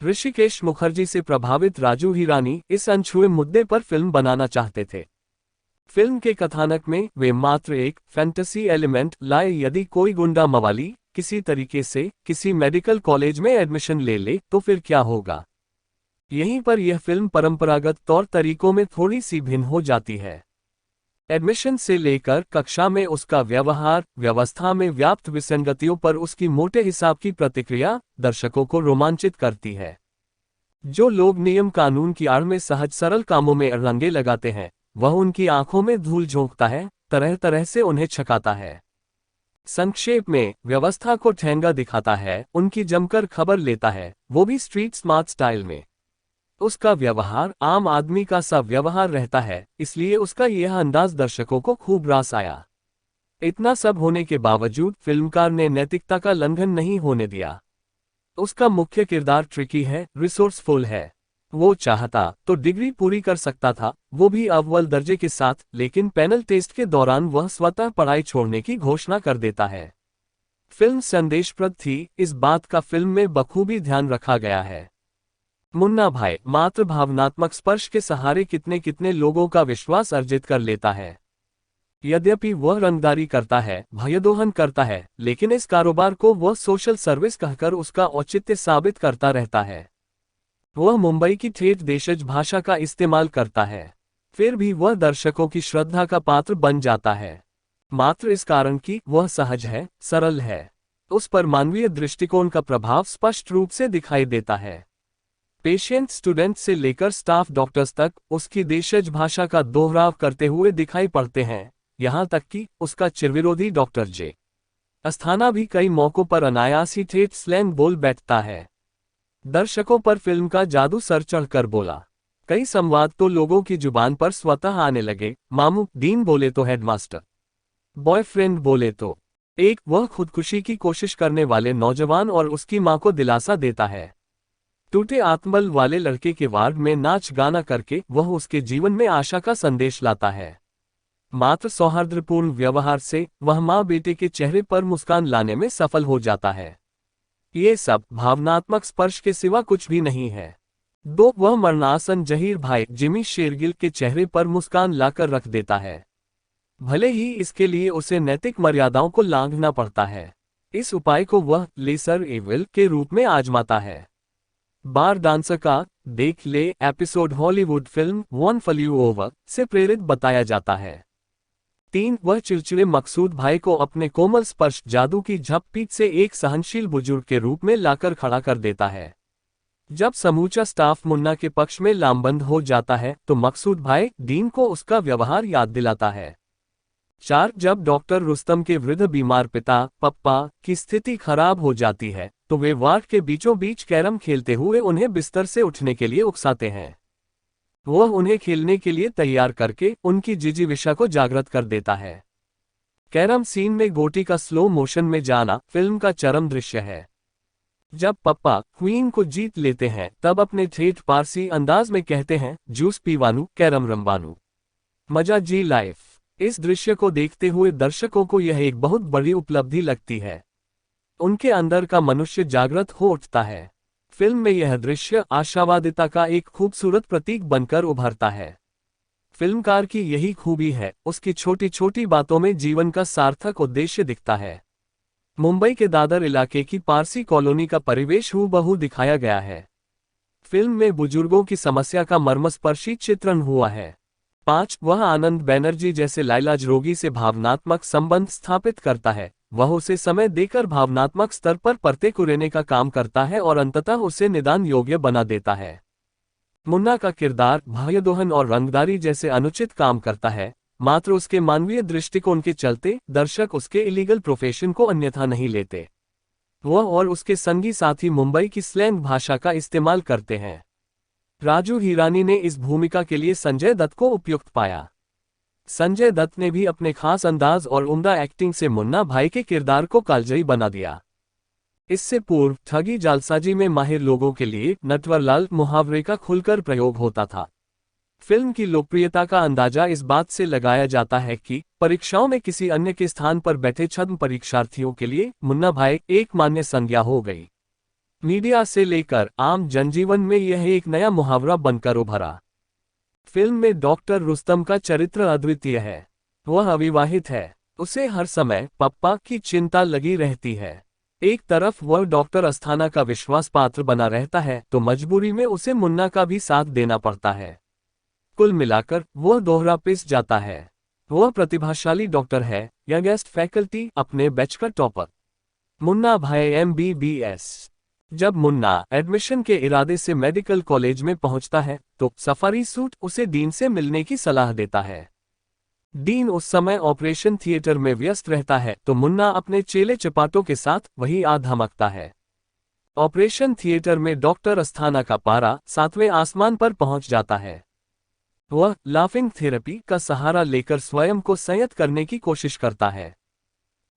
ऋषिकेश मुखर्जी से प्रभावित राजू हीरानी इस अनछुए मुद्दे पर फिल्म बनाना चाहते थे। फिल्म के कथानक में वे मात्र एक फैंटेसी एलिमेंट लाए, यदि कोई गुंडा मवाली किसी तरीके से किसी मेडिकल कॉलेज में एडमिशन ले ले तो फिर क्या होगा। यहीं पर यह फिल्म परंपरागत तौर तरीकों में थोड़ी सी भिन्न हो जाती है। एडमिशन से लेकर कक्षा में उसका व्यवहार, व्यवस्था में व्याप्त विसंगतियों पर उसकी मोटे हिसाब की प्रतिक्रिया दर्शकों को रोमांचित करती है। जो लोग नियम कानून की आड़ में सहज सरल कामों में रंगे लगाते हैं, वह उनकी आंखों में धूल झोंकता है, तरह तरह से उन्हें छकाता है। संक्षेप में व्यवस्था को ठेंगा दिखाता है, उनकी जमकर खबर लेता है, वो भी स्ट्रीट स्मार्ट स्टाइल में। उसका व्यवहार आम आदमी का सा व्यवहार रहता है, इसलिए उसका यह अंदाज दर्शकों को खूब रास आया। इतना सब होने के बावजूद फिल्मकार ने नैतिकता का लंघन नहीं होने दिया। उसका मुख्य किरदार ट्रिकी है, रिसोर्सफुल है। वो चाहता तो डिग्री पूरी कर सकता था, वो भी अव्वल दर्जे के साथ, लेकिन पैनल टेस्ट के दौरान वह स्वतः पढ़ाई छोड़ने की घोषणा कर देता है। फिल्म संदेशप्रद थी, इस बात का फिल्म में बखूबी ध्यान रखा गया है। मुन्ना भाई मात्र भावनात्मक स्पर्श के सहारे कितने कितने लोगों का विश्वास अर्जित कर लेता है। यद्यपि वह रंगदारी करता है, भयदोहन करता है, लेकिन इस कारोबार को वह सोशल सर्विस कहकर उसका औचित्य साबित करता रहता है। वह मुंबई की ठेठ देशज भाषा का इस्तेमाल करता है, फिर भी वह दर्शकों की श्रद्धा का पात्र बन जाता है, मात्र इस कारण कि वह सहज है, सरल है। उस पर मानवीय दृष्टिकोण का प्रभाव स्पष्ट रूप से दिखाई देता है। पेशेंट स्टूडेंट से लेकर स्टाफ डॉक्टर्स तक उसकी देशज भाषा का दोहराव करते हुए दिखाई पड़ते हैं, यहां तक कि उसका चिरविरोधी डॉक्टर जे. अस्थाना भी कई मौकों पर अनायास ही ठेठ स्लैंग बोल बैठता है। दर्शकों पर फिल्म का जादू सर चढ़कर बोला। कई संवाद तो लोगों की जुबान पर स्वतः आने लगे। मामू, डीन बोले तो हेडमास्टर, बॉयफ्रेंड बोले तो एक वह खुदकुशी की कोशिश करने वाले नौजवान और उसकी मां को दिलासा देता है। टूटे आत्मबल वाले लड़के के वार्ड में नाच गाना करके वह उसके जीवन में आशा का संदेश लाता है। मात्र सौहार्दपूर्ण व्यवहार से वह माँ बेटे के चेहरे पर मुस्कान लाने में सफल हो जाता है। ये सब भावनात्मक स्पर्श के सिवा कुछ भी नहीं है। वह मरणासन जहीर भाई जिमी शेरगिल के चेहरे पर मुस्कान लाकर रख देता है, भले ही इसके लिए उसे नैतिक मर्यादाओं को लांघना पड़ता है। इस उपाय को वह लेसर एविल के रूप में आजमाता है। बार डांसर का देख ले एपिसोड हॉलीवुड फिल्म वन फल यू ओवर से प्रेरित बताया जाता है। 3 वह चिड़चिड़े मकसूद भाई को अपने कोमल स्पर्श जादू की झपपीट से एक सहनशील बुजुर्ग के रूप में लाकर खड़ा कर देता है। जब समूचा स्टाफ मुन्ना के पक्ष में लामबंद हो जाता है तो मकसूद भाई डीन को उसका व्यवहार याद दिलाता है। 4 जब डॉक्टर रुस्तम के वृद्ध बीमार पिता पप्पा की स्थिति खराब हो जाती है तो वे वार्ड के बीचों बीच कैरम खेलते हुए उन्हें बिस्तर से उठने के लिए उकसाते हैं। वह उन्हें खेलने के लिए तैयार करके उनकी जिजीविषा को जागृत कर देता है। कैरम सीन में गोटी का स्लो मोशन में जाना फिल्म का चरम दृश्य है। जब पप्पा क्वीन को जीत लेते हैं तब अपने ठेठ पारसी अंदाज में कहते हैं, जूस पीवानू कैरम रमवानू, मजा जी लाइफ। इस दृश्य को देखते हुए दर्शकों को यह एक बहुत बड़ी उपलब्धि लगती है। उनके अंदर का मनुष्य जागृत हो उठता है। फिल्म में यह दृश्य आशावादिता का एक खूबसूरत प्रतीक बनकर उभरता है। फिल्मकार की यही खूबी है, उसकी छोटी छोटी बातों में जीवन का सार्थक उद्देश्य दिखता है। मुंबई के दादर इलाके की पारसी कॉलोनी का परिवेश हूबहू दिखाया गया है। फिल्म में बुजुर्गों की समस्या का मर्मस्पर्शी चित्रण हुआ है। 5 वह आनंद बैनर्जी जैसे लाइलाज रोगी से भावनात्मक संबंध स्थापित करता है। वह उसे समय देकर भावनात्मक स्तर पर परते कुरेने का काम करता है और अंततः उसे निदान योग्य बना देता है। मुन्ना का किरदार भयदोहन और रंगदारी जैसे अनुचित काम करता है, मात्र उसके मानवीय दृष्टिकोण के चलते दर्शक उसके इलीगल प्रोफेशन को अन्यथा नहीं लेते। वह और उसके संगी साथी मुंबई की स्लैंग भाषा का इस्तेमाल करते हैं। राजू हिरानी ने इस भूमिका के लिए संजय दत्त को उपयुक्त पाया। संजय दत्त ने भी अपने खास अंदाज और उम्दा एक्टिंग से मुन्ना भाई के किरदार को कालजयी बना दिया। इससे पूर्व ठगी जालसाजी में माहिर लोगों के लिए नटवरलाल मुहावरे का खुलकर प्रयोग होता था। फिल्म की लोकप्रियता का अंदाजा इस बात से लगाया जाता है कि परीक्षाओं में किसी अन्य के स्थान पर बैठे छद्म परीक्षार्थियों के लिए मुन्ना भाई एक मान्य संज्ञा हो गई। मीडिया से लेकर आम जनजीवन में यह एक नया मुहावरा बनकर उभरा। फिल्म में डॉक्टर रुस्तम का चरित्र अद्वितीय है। वह अविवाहित है, उसे हर समय पप्पा की चिंता लगी रहती है। एक तरफ वह डॉक्टर अस्थाना का विश्वास पात्र बना रहता है तो मजबूरी में उसे मुन्ना का भी साथ देना पड़ता है। कुल मिलाकर वह दोहरा पिस जाता है। वह प्रतिभाशाली डॉक्टर है या गेस्ट फैकल्टी, अपने बैच का टॉपर। मुन्ना भाई MBBS। जब मुन्ना एडमिशन के इरादे से मेडिकल कॉलेज में पहुंचता है तो सफारी सूट उसे डीन से मिलने की सलाह देता है। डीन उस समय ऑपरेशन थिएटर में व्यस्त रहता है तो मुन्ना अपने चेले चपाटों के साथ वहीं आ धमकता है। ऑपरेशन थिएटर में डॉक्टर अस्थाना का पारा 7वें आसमान पर पहुंच जाता है। वह लाफिंग थेरेपी का सहारा लेकर स्वयं को संयत करने की कोशिश करता है।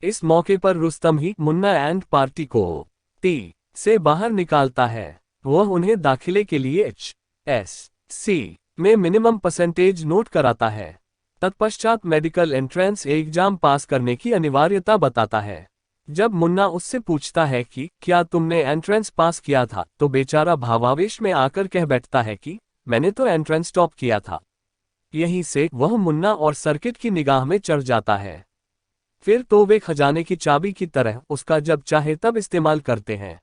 इस मौके पर रुस्तम ही मुन्ना एंड पार्टी को टी से बाहर निकालता है। वह उन्हें दाखिले के लिए HSC में मिनिमम परसेंटेज नोट कराता है। तत्पश्चात मेडिकल एंट्रेंस एग्जाम पास करने की अनिवार्यता बताता है। जब मुन्ना उससे पूछता है कि क्या तुमने एंट्रेंस पास किया था तो बेचारा भावावेश में आकर कह बैठता है कि मैंने तो एंट्रेंस टॉप किया था। यहीं से वह मुन्ना और सर्किट की निगाह में चढ़ जाता है। फिर तो वे खजाने की चाबी की तरह उसका जब चाहे तब इस्तेमाल करते हैं।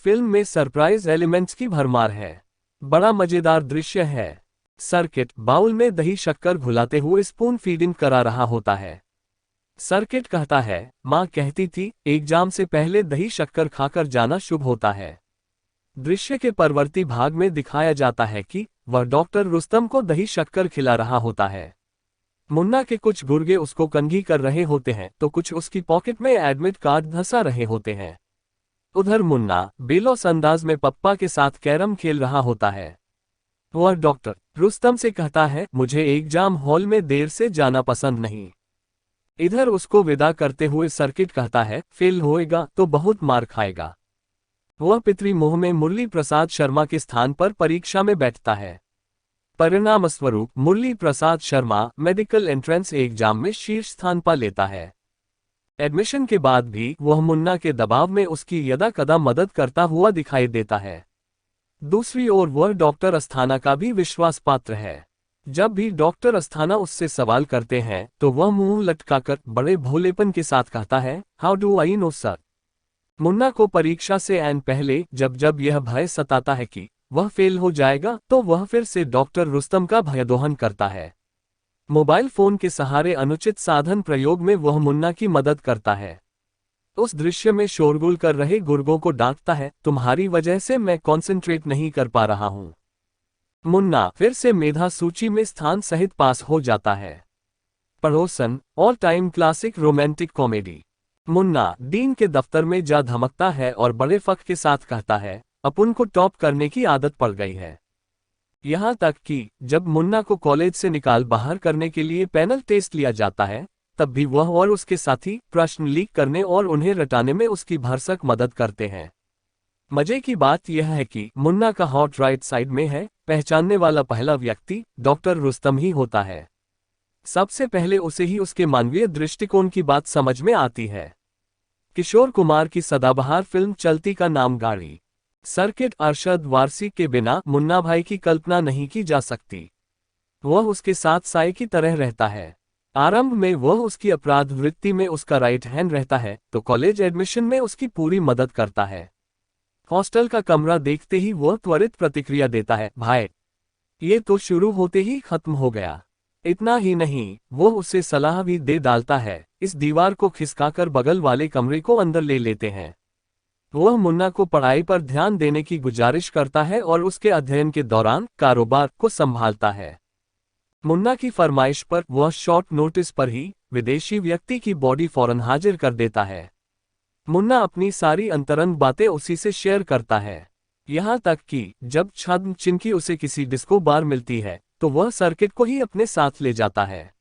फिल्म में सरप्राइज एलिमेंट्स की भरमार है। बड़ा मजेदार दृश्य है। सर्किट बाउल में दही शक्कर घुलाते हुए स्पून फीडिंग करा रहा होता है। सर्किट कहता है, माँ कहती थी एग्जाम से पहले दही शक्कर खाकर जाना शुभ होता है। दृश्य के परवर्ती भाग में दिखाया जाता है कि वह डॉक्टर रुस्तम को दही शक्कर खिला रहा होता है। मुन्ना के कुछ गुर्गे उसको कंघी कर रहे होते हैं तो कुछ उसकी पॉकेट में एडमिट कार्ड धंसा रहे होते हैं। उधर मुन्ना बेलौस अंदाज में पप्पा के साथ कैरम खेल रहा होता है। वह डॉक्टर रुस्तम से कहता है, मुझे एग्जाम हॉल में देर से जाना पसंद नहीं। इधर उसको विदा करते हुए सर्किट कहता है, फेल होएगा तो बहुत मार खाएगा। वह पितृमोह में मुरली प्रसाद शर्मा के स्थान पर परीक्षा में बैठता है। परिणाम स्वरूप मुरली Prasad Sharma medical entrance exam में शीर्ष स्थान पा लेता है। एडमिशन के बाद भी वह मुन्ना के दबाव में उसकी यदा कदा मदद करता हुआ दिखाई देता है। दूसरी ओर वह डॉक्टर अस्थाना का भी विश्वास पात्र है। जब भी डॉक्टर अस्थाना उससे सवाल करते हैं तो वह मुंह लटकाकर बड़े भोलेपन के साथ कहता है, how do I know sir. Munna को परीक्षा से ऐन पहले जब जब यह भय सताता है कि वह फेल हो जाएगा तो वह फिर से डॉक्टर रुस्तम का भयदोहन करता है। मोबाइल फोन के सहारे अनुचित साधन प्रयोग में वह मुन्ना की मदद करता है। उस दृश्य में शोरगुल कर रहे गुर्गों को डांटता है, तुम्हारी वजह से मैं कॉन्सेंट्रेट नहीं कर पा रहा हूं। मुन्ना फिर से मेधा सूची में स्थान सहित पास हो जाता है। पड़ोसन all time classic romantic comedy. Munna dean के दफ्तर में जा धमकता है और बड़े फख के साथ कहता है, अपन को टॉप करने की आदत पड़ गई है। यहाँ तक कि जब मुन्ना को कॉलेज से निकाल बाहर करने के लिए पैनल टेस्ट लिया जाता है, तब भी वह और उसके साथी प्रश्न लीक करने और उन्हें रटाने में उसकी भरसक मदद करते हैं। मजे की बात यह है कि मुन्ना का हॉट राइट साइड में है, पहचानने वाला पहला व्यक्ति डॉक्टर रुस्तम ही होता है। सबसे पहले उसे ही उसके मानवीय दृष्टिकोण की बात समझ में आती है। किशोर कुमार की सदाबहार फिल्म चलती का नाम गाड़ी सर्किट अरशद वारसी के बिना मुन्ना भाई की कल्पना नहीं की जा सकती। वह उसके साथ साए की तरह रहता है। आरंभ में वह उसकी अपराध वृत्ति में उसका राइट हैंड रहता है तो कॉलेज एडमिशन में उसकी पूरी मदद करता है। हॉस्टल का कमरा देखते ही वह त्वरित प्रतिक्रिया देता है, भाई ये तो शुरू होते ही खत्म हो गया। इतना ही नहीं, वो उसे सलाह भी दे डालता है, इस दीवार को खिसकाकर बगल वाले कमरे को अंदर ले लेते हैं। वह मुन्ना को पढ़ाई पर ध्यान देने की गुजारिश करता है और उसके अध्ययन के दौरान कारोबार को संभालता है। मुन्ना की फरमाइश पर वह शॉर्ट नोटिस पर ही विदेशी व्यक्ति की बॉडी फौरन हाजिर कर देता है। मुन्ना अपनी सारी अंतरंग बातें उसी से शेयर करता है। यहाँ तक कि जब छद्म चिनकी उसे किसी डिस्को बार मिलती है तो वह सर्किट को ही अपने साथ ले जाता है।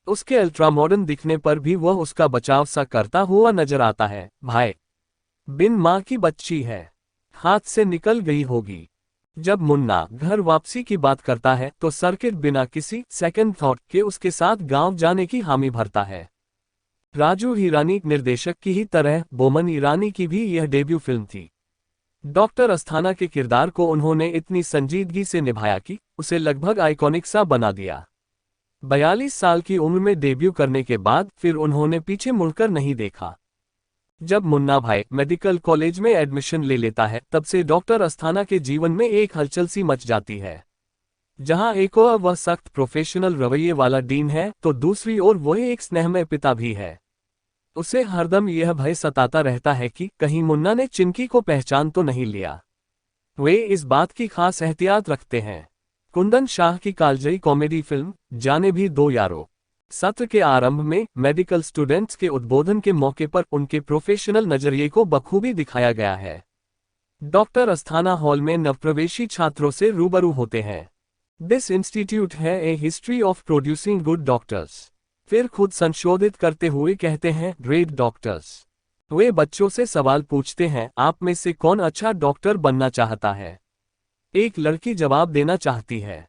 उसके अल्ट्रा मॉडर्न दिखने पर भी वह उसका बचाव सा करता हुआ नजर आता है। भाई बिन माँ की बच्ची है, हाथ से निकल गई होगी। जब मुन्ना घर वापसी की बात करता है तो सर्किट बिना किसी सेकंड थॉट के उसके साथ गांव जाने की हामी भरता है। राजू हिरानी निर्देशक की ही तरह बोमन ईरानी की भी यह डेब्यू फिल्म थी। डॉक्टर अस्थाना के किरदार को उन्होंने इतनी संजीदगी से निभाया कि उसे लगभग आइकॉनिक सा बना दिया। 42 साल की उम्र में डेब्यू करने के बाद फिर उन्होंने पीछे मुड़कर नहीं देखा। जब मुन्ना भाई मेडिकल कॉलेज में एडमिशन ले लेता है तब से डॉक्टर अस्थाना के जीवन में एक हलचल सी मच जाती है। जहां एक ओर वह सख्त प्रोफेशनल रवैये वाला डीन है तो दूसरी ओर वह एक स्नेहमय पिता भी है। उसे हरदम यह भय सताता रहता है कि कहीं मुन्ना ने चिनकी को पहचान तो नहीं लिया। वे इस बात की खास एहतियात रखते हैं। कुंदन शाह की कालजयी कॉमेडी फिल्म जाने भी दो यारो सत्र के आरंभ में मेडिकल स्टूडेंट्स के उद्बोधन के मौके पर उनके प्रोफेशनल नजरिए को बखूबी दिखाया गया है। डॉक्टर अस्थाना हॉल में नवप्रवेशी छात्रों से रूबरू होते हैं। दिस इंस्टीट्यूट है a history of producing good doctors. फिर खुद संशोधित करते हुए कहते हैं ग्रेट डॉक्टर्स। वे बच्चों से सवाल पूछते हैं, आप में से कौन अच्छा डॉक्टर बनना चाहता है। एक लड़की जवाब देना चाहती है।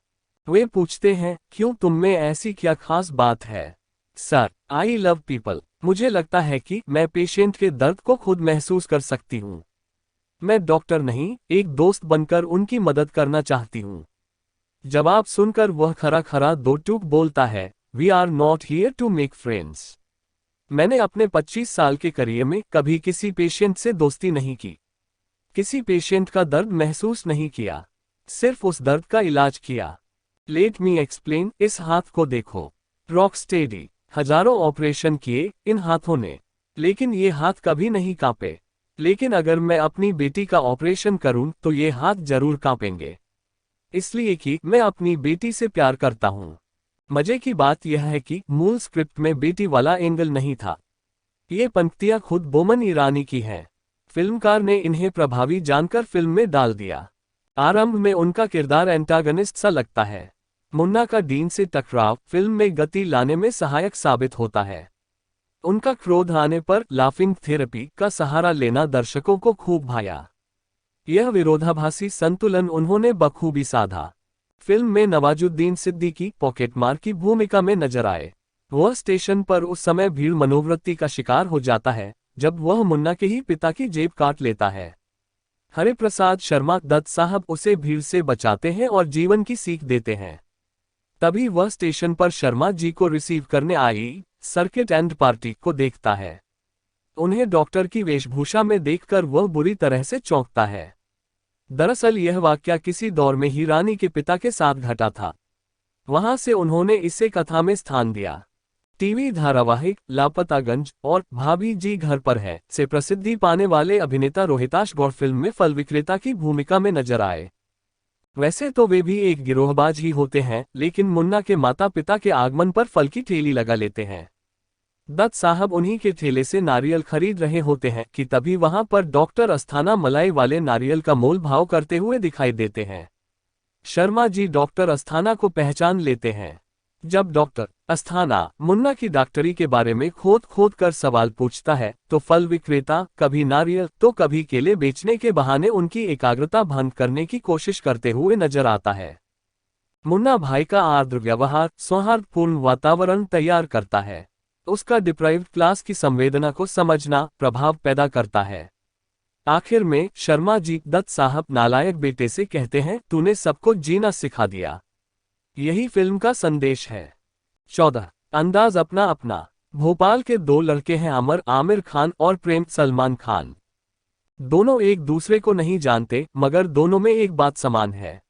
वे पूछते हैं, क्यों, तुम में ऐसी क्या खास बात है। Sir, I love people. मुझे लगता है कि मैं पेशेंट के दर्द को खुद महसूस कर सकती हूँ। मैं डॉक्टर नहीं, एक दोस्त बनकर उनकी मदद करना चाहती हूँ। जवाब सुनकर वह खरा खरा दो टूक बोलता है, we are not here to make friends. मैंने अपने 25 साल के करियर में कभी किसी पेशेंट से दोस्ती नहीं की, किसी पेशेंट का दर्द महसूस नहीं किया, सिर्फ उस दर्द का इलाज किया। लेट मी एक्सप्लेन, इस हाथ को देखो, रॉक स्टेडी। हजारों ऑपरेशन किए इन हाथों ने, लेकिन ये हाथ कभी नहीं कांपे। लेकिन अगर मैं अपनी बेटी का ऑपरेशन करूं तो ये हाथ जरूर कांपेंगे, इसलिए कि मैं अपनी बेटी से प्यार करता हूं। मजे की बात यह है कि मूल स्क्रिप्ट में बेटी वाला एंगल नहीं था। ये पंक्तियां खुद बोमन ईरानी की हैं। फिल्मकार ने इन्हें प्रभावी जानकर फिल्म में डाल दिया। आरंभ में उनका किरदार एंटागनिस्ट सा लगता है। मुन्ना का डीन से टकराव फिल्म में गति लाने में सहायक साबित होता है। उनका क्रोध आने पर लाफिंग थेरेपी का सहारा लेना दर्शकों को खूब भाया। यह विरोधाभासी संतुलन उन्होंने बखूबी साधा। फिल्म में नवाजुद्दीन सिद्दीकी पॉकेटमार की भूमिका में नजर आए। वह स्टेशन पर उस समय भीड़ मनोवृत्ति का शिकार हो जाता है जब वह मुन्ना के ही पिता की जेब काट लेता है। हरिप्रसाद शर्मा दत्त साहब उसे भीड़ से बचाते हैं और जीवन की सीख देते हैं। तभी वह स्टेशन पर शर्मा जी को रिसीव करने आई सर्किट एंड पार्टी को देखता है। उन्हें डॉक्टर की वेशभूषा में देखकर वह बुरी तरह से चौंकता है। दरअसल यह वाकया किसी दौर में ही रानी के पिता के साथ घटा था। वहां से उन्होंने इसे कथा में स्थान दिया। टीवी धारावाहिक लापतागंज और भाभी जी घर पर है से प्रसिद्धि पाने वाले अभिनेता रोहिताश गौड़ फिल्म में फल विक्रेता की भूमिका में नजर आए। वैसे तो वे भी एक गिरोहबाज ही होते हैं, लेकिन मुन्ना के माता पिता के आगमन पर फल की ठेली लगा लेते हैं। दत्त साहब उन्हीं के ठेले से नारियल खरीद रहे होते हैं कि तभी वहां पर डॉक्टर अस्थाना मलाई वाले नारियल का मोल भाव करते हुए दिखाई देते हैं। शर्मा जी डॉक्टर अस्थाना को पहचान लेते हैं। जब डॉक्टर अस्थाना मुन्ना की डॉक्टरी के बारे में खोद खोद कर सवाल पूछता है तो फल विक्रेता कभी नारियल तो कभी केले बेचने के बहाने उनकी एकाग्रता भंग करने की कोशिश करते हुए नजर आता है। मुन्ना भाई का आर्द्र व्यवहार सौहार्दपूर्ण वातावरण तैयार करता है। उसका डिप्राइव्ड क्लास की संवेदना को समझना प्रभाव पैदा करता है। आखिर में शर्मा जी दत्त साहब नालायक बेटे से कहते हैं, तूने सबको जीना सिखा दिया। यही फिल्म का संदेश है। 14 अंदाज अपना अपना। भोपाल के दो लड़के हैं अमर आमिर खान और प्रेम सलमान खान। दोनों एक दूसरे को नहीं जानते मगर दोनों में एक बात समान है।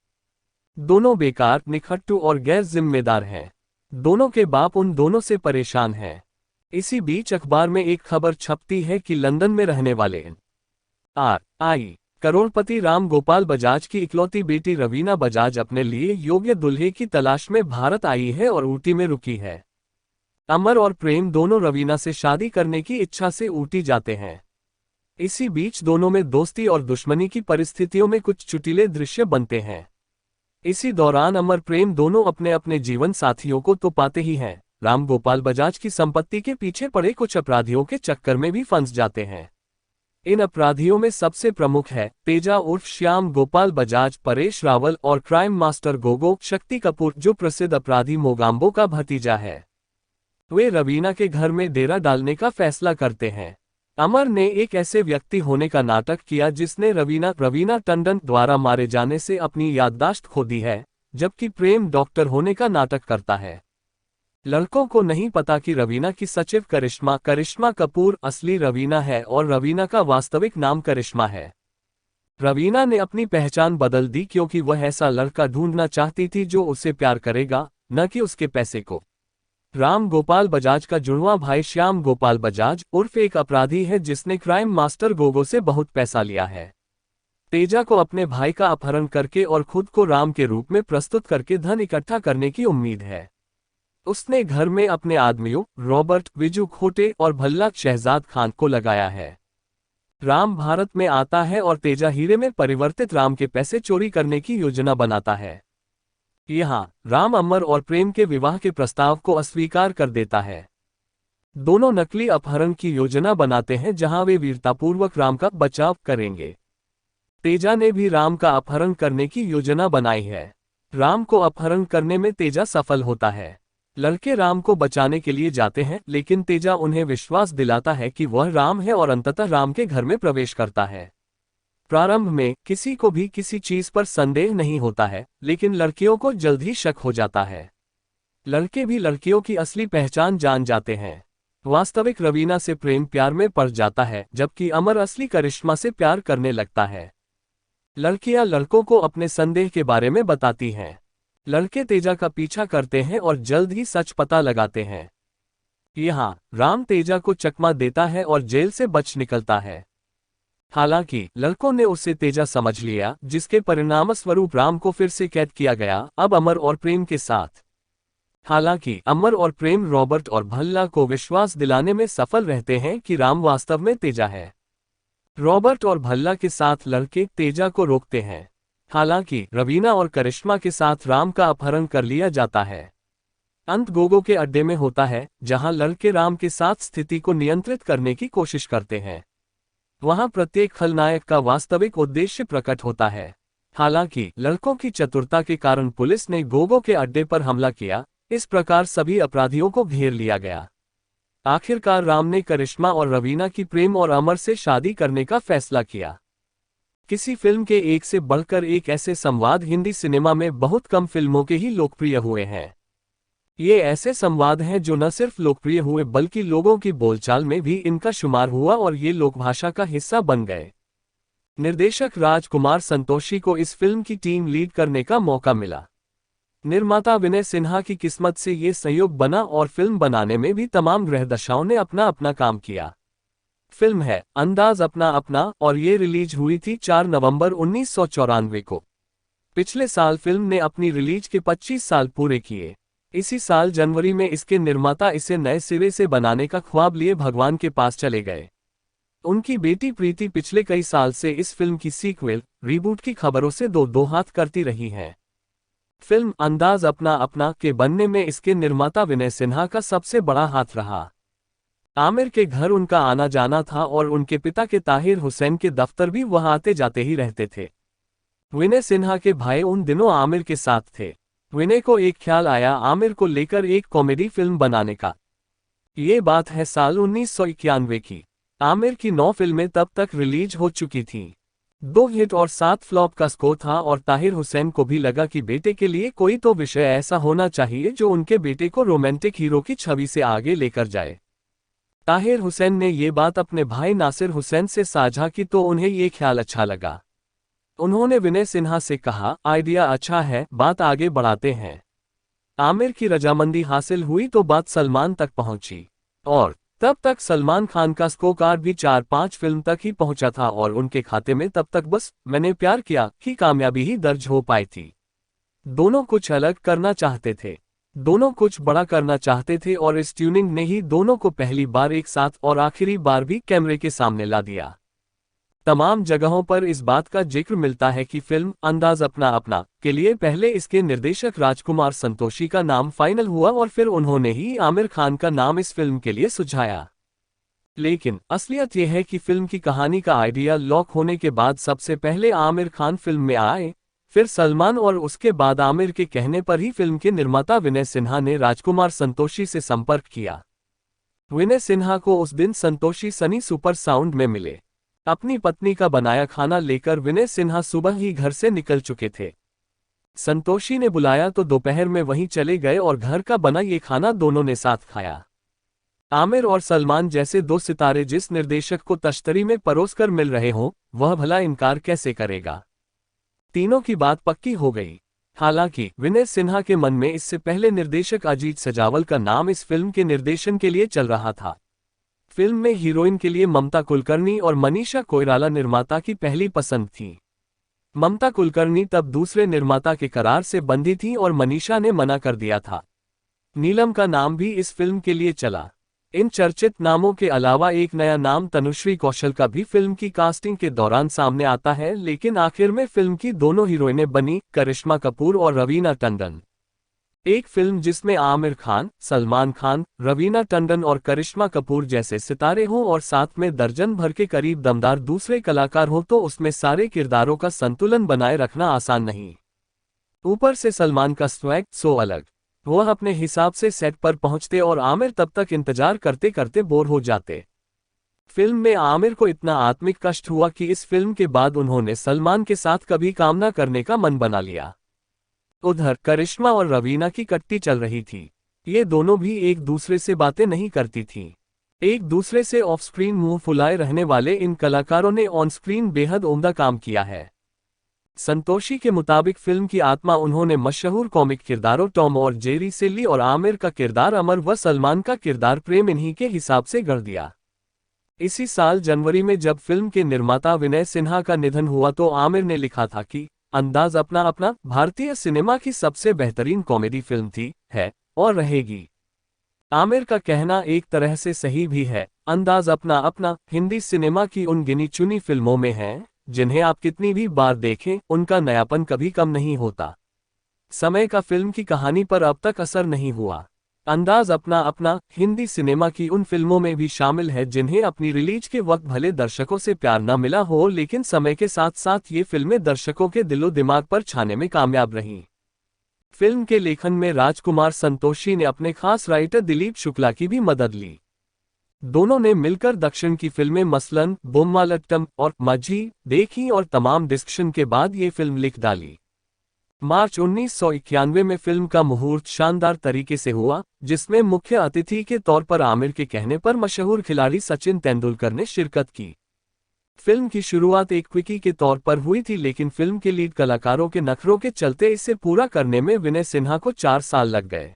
दोनों बेकार निखट्टू और गैर जिम्मेदार हैं। दोनों के बाप उन दोनों से परेशान हैं। इसी बीच अखबार में एक खबर छपती है कि लंदन में रहने वाले RI करोड़पति राम गोपाल बजाज की इकलौती बेटी रवीना बजाज अपने लिए योग्य दूल्हे की तलाश में भारत आई है और ऊटी में रुकी है। अमर और प्रेम दोनों रवीना से शादी करने की इच्छा से ऊटी जाते हैं। इसी बीच दोनों में दोस्ती और दुश्मनी की परिस्थितियों में कुछ चुटीले दृश्य बनते हैं। इसी दौरान अमर प्रेम दोनों अपने अपने जीवन साथियों को तो पाते ही हैं, राम गोपाल बजाज की संपत्ति के पीछे पड़े कुछ अपराधियों के चक्कर में भी फंस जाते हैं। इन अपराधियों में सबसे प्रमुख है तेजा उर्फ श्याम गोपाल बजाज, परेश रावल और क्राइम मास्टर गोगो शक्ति कपूर जो प्रसिद्ध अपराधी मोगाम्बो का भतीजा है। वे रवीना के घर में डेरा डालने का फैसला करते हैं। अमर ने एक ऐसे व्यक्ति होने का नाटक किया जिसने रवीना टंडन द्वारा मारे जाने से अपनी याददाश्त खो दी है, जबकि प्रेम डॉक्टर होने का नाटक करता है। लड़कों को नहीं पता कि रवीना की सचिव करिश्मा कपूर असली रवीना है और रवीना का वास्तविक नाम करिश्मा है। रवीना ने अपनी पहचान बदल दी क्योंकि वह ऐसा लड़का ढूंढना चाहती थी जो उसे प्यार करेगा, न कि उसके पैसे को। राम गोपाल बजाज का जुड़वां भाई श्याम गोपाल बजाज उर्फ एक अपराधी है जिसने क्राइम मास्टर गोगो से बहुत पैसा लिया है। तेजा को अपने भाई का अपहरण करके और खुद को राम के रूप में प्रस्तुत करके धन इकट्ठा करने की उम्मीद है। उसने घर में अपने आदमियों रॉबर्ट, विजू खोटे और भल्ला शहजाद खान को लगाया है। राम भारत में आता है और तेजा हीरे में परिवर्तित राम के पैसे चोरी करने की योजना बनाता है। यहाँ राम अमर और प्रेम के विवाह के प्रस्ताव को अस्वीकार कर देता है। दोनों नकली अपहरण की योजना बनाते हैं जहां वे वीरतापूर्वक राम का बचाव करेंगे। तेजा ने भी राम का अपहरण करने की योजना बनाई है। राम को अपहरण करने में तेजा सफल होता है। लड़के राम को बचाने के लिए जाते हैं लेकिन तेजा उन्हें विश्वास दिलाता है कि वह राम है और अंततः राम के घर में प्रवेश करता है। प्रारंभ में किसी को भी किसी चीज पर संदेह नहीं होता है, लेकिन लड़कियों को जल्द ही शक हो जाता है। लड़के भी लड़कियों की असली पहचान जान जाते हैं। वास्तविक रवीना से प्रेम प्यार में पड़ जाता है, जबकि अमर असली करिश्मा से प्यार करने लगता है। लड़कियां लड़कों को अपने संदेह के बारे में बताती हैं। लड़के तेजा का पीछा करते हैं और जल्द ही सच पता लगाते हैं। यहाँ राम तेजा को चकमा देता है और जेल से बच निकलता है। हालांकि लड़कों ने उसे तेजा समझ लिया, जिसके परिणामस्वरूप राम को फिर से कैद किया गया, अब अमर और प्रेम के साथ। हालांकि अमर और प्रेम रॉबर्ट और भल्ला को विश्वास दिलाने में सफल रहते हैं कि राम वास्तव में तेजा है। रॉबर्ट और भल्ला के साथ लड़के तेजा को रोकते हैं। हालांकि रवीना और करिश्मा के साथ राम का अपहरण कर लिया जाता है। अंत गोगो के अड्डे में होता है, जहां लड़के राम के साथ स्थिति को नियंत्रित करने की कोशिश करते हैं। वहां प्रत्येक खलनायक का वास्तविक उद्देश्य प्रकट होता है। हालांकि लड़कों की चतुरता के कारण पुलिस ने गोगो के अड्डे पर हमला किया, इस प्रकार सभी अपराधियों को घेर लिया गया। आखिरकार राम ने करिश्मा और रवीना की प्रेम और अमर से शादी करने का फैसला किया। किसी फिल्म के एक से बढ़कर एक ऐसे संवाद हिंदी सिनेमा में बहुत कम फिल्मों के ही लोकप्रिय हुए हैं। ये ऐसे संवाद हैं जो न सिर्फ लोकप्रिय हुए बल्कि लोगों की बोलचाल में भी इनका शुमार हुआ और ये लोकभाषा का हिस्सा बन गए। निर्देशक राजकुमार संतोषी को इस फिल्म की टीम लीड करने का मौका मिला। निर्माता विनय सिन्हा की किस्मत से ये संयोग बना और फिल्म बनाने में भी तमाम ग्रहदशाओं ने अपना अपना काम किया। फिल्म है अंदाज अपना अपना और ये रिलीज हुई थी 4 नवंबर 1994 को। पिछले साल फिल्म ने अपनी रिलीज के 25 साल पूरे किए। इसी साल जनवरी में इसके निर्माता इसे नए सिरे से बनाने का ख्वाब लिए भगवान के पास चले गए। उनकी बेटी प्रीति पिछले कई साल से इस फिल्म की सीक्वल, रीबूट की खबरों से दो हाथ करती रही हैं। फिल्म अंदाज अपना अपना के बनने में इसके निर्माता विनय सिन्हा का सबसे बड़ा हाथ रहा। आमिर के घर उनका आना जाना था और उनके पिता के ताहिर हुसैन के दफ्तर भी वहां आते जाते ही रहते थे। विनय सिन्हा के भाई उन दिनों आमिर के साथ थे। विनय को एक ख्याल आया आमिर को लेकर एक कॉमेडी फिल्म बनाने का। ये बात है साल 1991 की। आमिर की 9 फिल्में तब तक रिलीज हो चुकी थीं। 2 हिट और 7 फ्लॉप का स्कोर था और ताहिर हुसैन को भी लगा कि बेटे के लिए कोई तो विषय ऐसा होना चाहिए जो उनके बेटे को रोमांटिक हीरो की छवि से आगे लेकर जाए। ताहिर हुसैन ने ये बात अपने भाई नासिर हुसैन से साझा की तो उन्हें ये ख्याल अच्छा लगा। उन्होंने विनय सिन्हा से कहा, आइडिया अच्छा है, बात आगे बढ़ाते हैं। आमिर की रजामंदी हासिल हुई तो बात सलमान तक पहुंची और तब तक सलमान खान का स्कोर कार्ड भी 4-5 फिल्म तक ही पहुंचा था और उनके खाते में तब तक बस मैंने प्यार किया की कामयाबी ही दर्ज हो पाई थी। दोनों कुछ अलग करना चाहते थे, दोनों कुछ बड़ा करना चाहते थे और इस ट्यूनिंग ने ही दोनों को पहली बार एक साथ और आखिरी बार भी कैमरे के सामने ला दिया। तमाम जगहों पर इस बात का जिक्र मिलता है कि फिल्म अंदाज अपना अपना के लिए पहले इसके निर्देशक राजकुमार संतोषी का नाम फाइनल हुआ और फिर उन्होंने ही आमिर खान का नाम इस फिल्म के लिए सुझाया। लेकिन असलियत यह है कि फिल्म की कहानी का आइडिया लॉक होने के बाद सबसे पहले आमिर खान फिल्म में आए, फिर सलमान और उसके बाद आमिर के कहने पर ही फिल्म के निर्माता विनय सिन्हा ने राजकुमार संतोषी से संपर्क किया। विनय सिन्हा को उस दिन संतोषी सनी सुपर साउंड में मिले। अपनी पत्नी का बनाया खाना लेकर विनय सिन्हा सुबह ही घर से निकल चुके थे। संतोषी ने बुलाया तो दोपहर में वहीं चले गए और घर का बना ये खाना दोनों ने साथ खाया। आमिर और सलमान जैसे 2 सितारे जिस निर्देशक को तश्तरी में परोसकर मिल रहे हों, वह भला इनकार कैसे करेगा। तीनों की बात पक्की हो गई। हालांकि विनय सिन्हा के मन में इससे पहले निर्देशक अजीत सजावल का नाम इस फिल्म के निर्देशन के लिए चल रहा था। फिल्म में हीरोइन के लिए ममता कुलकर्णी और मनीषा कोइराला निर्माता की पहली पसंद थी। ममता कुलकर्णी तब दूसरे निर्माता के करार से बंधी थी और मनीषा ने मना कर दिया था। नीलम का नाम भी इस फिल्म के लिए चला। इन चर्चित नामों के अलावा एक नया नाम तनुश्री कौशल का भी फिल्म की कास्टिंग के दौरान सामने आता है, लेकिन आखिर में फिल्म की दोनों हीरोइनें बनी करिश्मा कपूर और रवीना टंडन। एक फिल्म जिसमें आमिर खान, सलमान खान, रवीना टंडन और करिश्मा कपूर जैसे सितारे हों और साथ में दर्जन भर के करीब दमदार दूसरे कलाकार हों तो उसमें सारे किरदारों का संतुलन बनाए रखना आसान नहीं। ऊपर से सलमान का स्वैग सो अलग। वह अपने हिसाब से सेट पर पहुंचते और आमिर तब तक इंतजार करते करते बोर हो जाते। फिल्म में आमिर को इतना आत्मिक कष्ट हुआ कि इस फिल्म के बाद उन्होंने सलमान के साथ कभी काम न करने का मन बना लिया। उधर करिश्मा और रवीना की कट्टी चल रही थी। ये दोनों भी एक दूसरे से बातें नहीं करती थीं। एक दूसरे से ऑफ स्क्रीन मुंह फुलाए रहने वाले इन कलाकारों ने ऑन स्क्रीन बेहद उम्दा काम किया है। संतोषी के मुताबिक फिल्म की आत्मा उन्होंने मशहूर कॉमिक किरदारों टॉम और जेरी से ली और आमिर का किरदार अमर व सलमान का किरदार प्रेम इन्हीं के हिसाब से गढ़ दिया। इसी साल जनवरी में जब फिल्म के निर्माता विनय सिन्हा का निधन हुआ तो आमिर ने लिखा था कि अंदाज अपना अपना भारतीय सिनेमा की सबसे बेहतरीन कॉमेडी फिल्म थी, है और रहेगी। आमिर का कहना एक तरह से सही भी है। अंदाज अपना अपना हिंदी सिनेमा की उन गिनी चुनी फिल्मों में है जिन्हें आप कितनी भी बार देखें उनका नयापन कभी कम नहीं होता। समय का फिल्म की कहानी पर अब तक असर नहीं हुआ। अंदाज अपना अपना हिंदी सिनेमा की उन फिल्मों में भी शामिल है जिन्हें अपनी रिलीज के वक्त भले दर्शकों से प्यार न मिला हो, लेकिन समय के साथ साथ ये फिल्में दर्शकों के दिलो दिमाग पर छाने में कामयाब रहीं। फिल्म के लेखन में राजकुमार संतोषी ने अपने खास राइटर दिलीप शुक्ला की भी मदद ली। दोनों ने मिलकर दक्षिण की फिल्में मसलन बोम्मालट्टम और माझी देखी और तमाम डिस्कशन के बाद ये फिल्म लिख डाली। मार्च 1991 में फिल्म का मुहूर्त शानदार तरीके से हुआ, जिसमें मुख्य अतिथि के तौर पर आमिर के कहने पर मशहूर खिलाड़ी सचिन तेंदुलकर ने शिरकत की। फिल्म की शुरुआत एक क्विकी के तौर पर हुई थी, लेकिन फिल्म के लीड कलाकारों के नखरों के चलते इसे पूरा करने में विनय सिन्हा को 4 साल लग गए।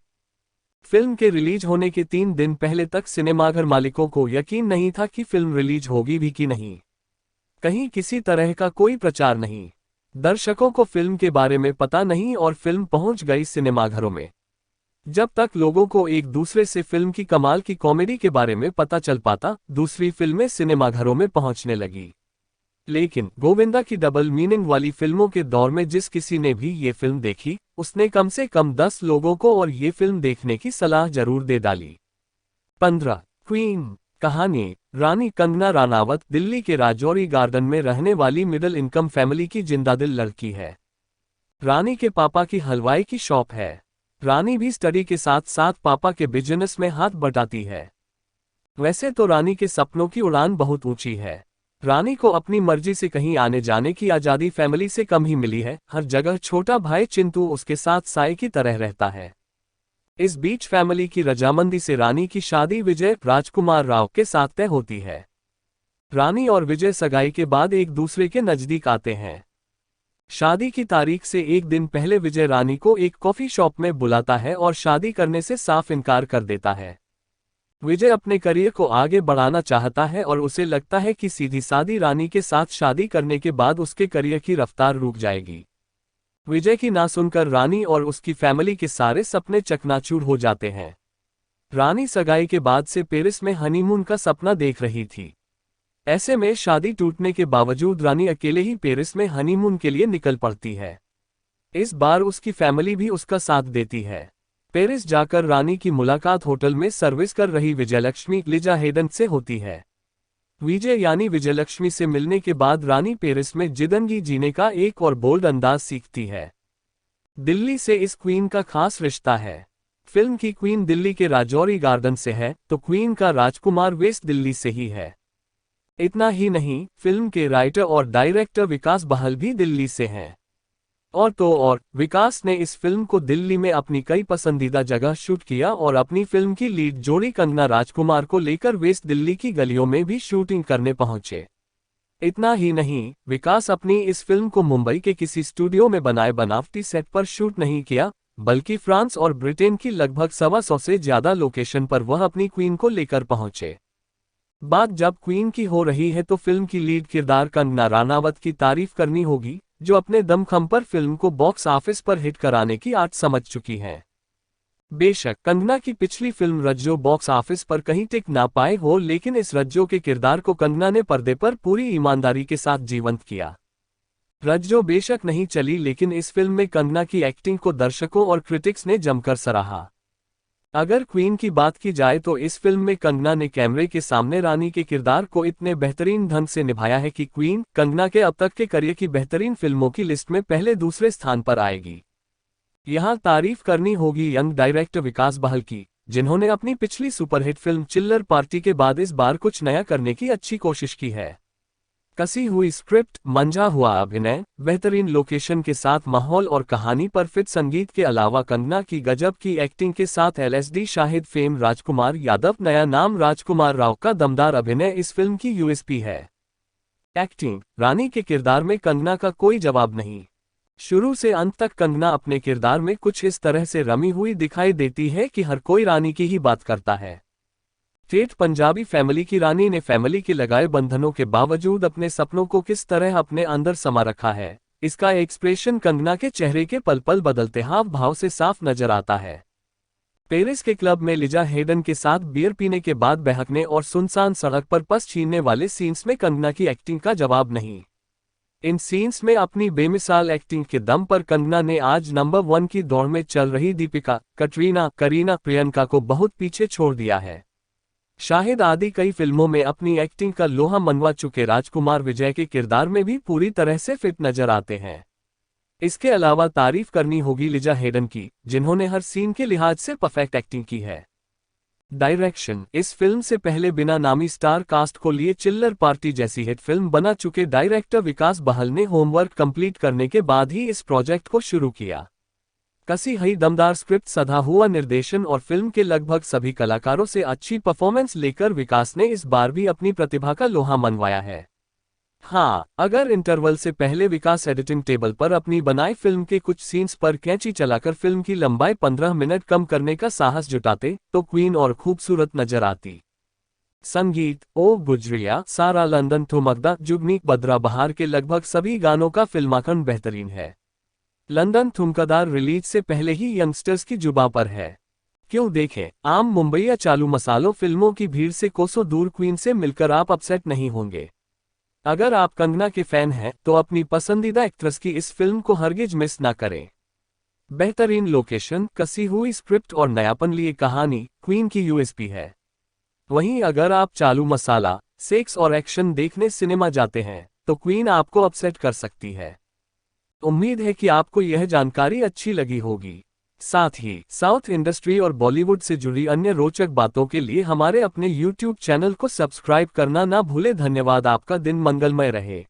फिल्म के रिलीज होने के 3 दिन पहले तक सिनेमाघर मालिकों को यकीन नहीं था कि फिल्म रिलीज होगी भी कि नहीं। कहीं किसी तरह का कोई प्रचार नहीं, दर्शकों को फिल्म के बारे में पता नहीं और फिल्म पहुंच गई सिनेमाघरों में। जब तक लोगों को एक दूसरे से फिल्म की कमाल की कॉमेडी के बारे में पता चल पाता, दूसरी फिल्में सिनेमाघरों में पहुंचने लगी। लेकिन गोविंदा की डबल मीनिंग वाली फिल्मों के दौर में जिस किसी ने भी ये फिल्म देखी, उसने कम से कम 10 लोगों को और ये फिल्म देखने की सलाह जरूर दे डाली। 15 क्वीन कहानी। रानी कंगना रानावत दिल्ली के राजौरी गार्डन में रहने वाली मिडिल इनकम फैमिली की जिंदादिल लड़की है। रानी के पापा की हलवाई की शॉप है। रानी भी स्टडी के साथ साथ पापा के बिजनेस में हाथ बटाती है। वैसे तो रानी के सपनों की उड़ान बहुत ऊंची है। रानी को अपनी मर्जी से कहीं आने जाने की आज़ादी फैमिली से कम ही मिली है। हर जगह छोटा भाई चिंटू उसके साथ साए की तरह रहता है। इस बीच फैमिली की रजामंदी से रानी की शादी विजय राजकुमार राव के साथ तय होती है। रानी और विजय सगाई के बाद एक दूसरे के नजदीक आते हैं। शादी की तारीख से एक दिन पहले विजय रानी को एक कॉफी शॉप में बुलाता है और शादी करने से साफ इनकार कर देता है। विजय अपने करियर को आगे बढ़ाना चाहता है और उसे लगता है कि सीधी सादी रानी के साथ शादी करने के बाद उसके करियर की रफ्तार रुक जाएगी। विजय की ना सुनकर रानी और उसकी फैमिली के सारे सपने चकनाचूर हो जाते हैं। रानी सगाई के बाद से पेरिस में हनीमून का सपना देख रही थी। ऐसे में शादी टूटने के बावजूद रानी अकेले ही पेरिस में हनीमून के लिए निकल पड़ती है। इस बार उसकी फैमिली भी उसका साथ देती है। पेरिस जाकर रानी की मुलाकात होटल में सर्विस कर रही विजयलक्ष्मी लिजा हेडन से होती है। विजय यानी विजयलक्ष्मी से मिलने के बाद रानी पेरिस में जिंदगी जीने का एक और बोल्ड अंदाज सीखती है। दिल्ली से इस क्वीन का खास रिश्ता है। फिल्म की क्वीन दिल्ली के राजौरी गार्डन से है तो क्वीन का राजकुमार वेस्ट दिल्ली से ही है। इतना ही नहीं, फिल्म के राइटर और डायरेक्टर विकास बहल भी दिल्ली से हैं। और विकास ने इस फिल्म को दिल्ली में अपनी कई पसंदीदा जगह शूट किया और अपनी फिल्म की लीड जोड़ी कंगना राजकुमार को लेकर वेस्ट दिल्ली की गलियों में भी शूटिंग करने पहुंचे। इतना ही नहीं, विकास अपनी इस फिल्म को मुंबई के किसी स्टूडियो में बनाए बनावटी सेट पर शूट नहीं किया, बल्कि फ्रांस और ब्रिटेन की लगभग 125 से ज्यादा लोकेशन पर वह अपनी क्वीन को लेकर पहुंचे। बात जब क्वीन की हो रही है तो फिल्म की लीड किरदार कंगना रानावत की तारीफ करनी होगी, जो अपने दमखम पर फिल्म को बॉक्स ऑफिस पर हिट कराने की आर्ट समझ चुकी हैं। बेशक कंगना की पिछली फिल्म रज्जो बॉक्स ऑफिस पर कहीं टिक ना पाए हो, लेकिन इस रज्जो के किरदार को कंगना ने पर्दे पर पूरी ईमानदारी के साथ जीवंत किया। रज्जो बेशक नहीं चली, लेकिन इस फिल्म में कंगना की एक्टिंग को दर्शकों और क्रिटिक्स ने जमकर सराहा। अगर क्वीन की बात की जाए तो इस फिल्म में कंगना ने कैमरे के सामने रानी के किरदार को इतने बेहतरीन ढंग से निभाया है कि क्वीन कंगना के अब तक के करियर की बेहतरीन फिल्मों की लिस्ट में पहले दूसरे स्थान पर आएगी। यहां तारीफ करनी होगी यंग डायरेक्टर विकास बहल की, जिन्होंने अपनी पिछली सुपरहिट फिल्म चिल्लर पार्टी के बाद इस बार कुछ नया करने की अच्छी कोशिश की है। कसी हुई स्क्रिप्ट, मंझा हुआ अभिनय, बेहतरीन लोकेशन के साथ माहौल और कहानी पर फिट संगीत के अलावा कंगना की गजब की एक्टिंग के साथ एलएसडी शाहिद फेम राजकुमार यादव नया नाम राजकुमार राव का दमदार अभिनय इस फिल्म की यूएसपी है। एक्टिंग, रानी के किरदार में कंगना का कोई जवाब नहीं। शुरू से अंत तक कंगना अपने किरदार में कुछ इस तरह से रमी हुई दिखाई देती है कि हर कोई रानी की ही बात करता है। ठेठ पंजाबी फैमिली की रानी ने फैमिली के लगाए बंधनों के बावजूद अपने सपनों को किस तरह अपने अंदर समा रखा है, इसका एक्सप्रेशन कंगना के चेहरे के पल पल बदलते हाव भाव से साफ नजर आता है। पेरिस के क्लब में लिजा हेडन के साथ बियर पीने के बाद बहकने और सुनसान सड़क पर पर्स छीनने वाले सीन्स में कंगना की एक्टिंग का जवाब नहीं। इन सीन्स में अपनी बेमिसाल एक्टिंग के दम पर कंगना ने आज नंबर 1 की दौड़ में चल रही दीपिका, कटरीना, करीना, प्रियंका को बहुत पीछे छोड़ दिया है। शाहिद आदि कई फिल्मों में अपनी एक्टिंग का लोहा मनवा चुके राजकुमार विजय के किरदार में भी पूरी तरह से फिट नजर आते हैं। इसके अलावा तारीफ करनी होगी लिजा हेडन की, जिन्होंने हर सीन के लिहाज से परफेक्ट एक्टिंग की है। डायरेक्शन। इस फिल्म से पहले बिना नामी स्टार कास्ट को लिए चिल्लर पार्टी जैसी हिट फिल्म बना चुके डायरेक्टर विकास बहल ने होमवर्क कंप्लीट करने के बाद ही इस प्रोजेक्ट को शुरू किया। कसी हुई दमदार स्क्रिप्ट, सधा हुआ निर्देशन और फिल्म के लगभग सभी कलाकारों से अच्छी परफॉर्मेंस लेकर विकास ने इस बार भी अपनी प्रतिभा का लोहा मनवाया है। हाँ, अगर इंटरवल से पहले विकास एडिटिंग टेबल पर अपनी बनाई फिल्म के कुछ सीन्स पर कैंची चलाकर फिल्म की लंबाई 15 मिनट कम करने का साहस जुटाते तो क्वीन और खूबसूरत नजर आती। संगीत। ओ गुजरिया, सारा लंदन ठुमकदा, जुगनी, बद्रा बहार के लगभग सभी गानों का फिल्मांकन बेहतरीन है। लंदन ठुमकदार रिलीज से पहले ही यंगस्टर्स की जुबां पर है। क्यों देखें आम मुंबई या चालू मसालों फिल्मों की भीड़ से कोसों दूर क्वीन से मिलकर आप अपसेट नहीं होंगे। अगर आप कंगना के फैन हैं तो अपनी पसंदीदा एक्ट्रेस की इस फिल्म को हरगिज मिस ना करें। बेहतरीन लोकेशन, कसी हुई स्क्रिप्ट और नयापन लिए कहानी क्वीन की यूएसपी है। वहीं अगर आप चालू मसाला, सेक्स और एक्शन देखने सिनेमा जाते हैं तो क्वीन आपको अपसेट कर सकती है। उम्मीद है कि आपको यह जानकारी अच्छी लगी होगी। साथ ही साउथ इंडस्ट्री और बॉलीवुड से जुड़ी अन्य रोचक बातों के लिए हमारे अपने YouTube चैनल को सब्सक्राइब करना ना भूलें। धन्यवाद। आपका दिन मंगलमय रहे।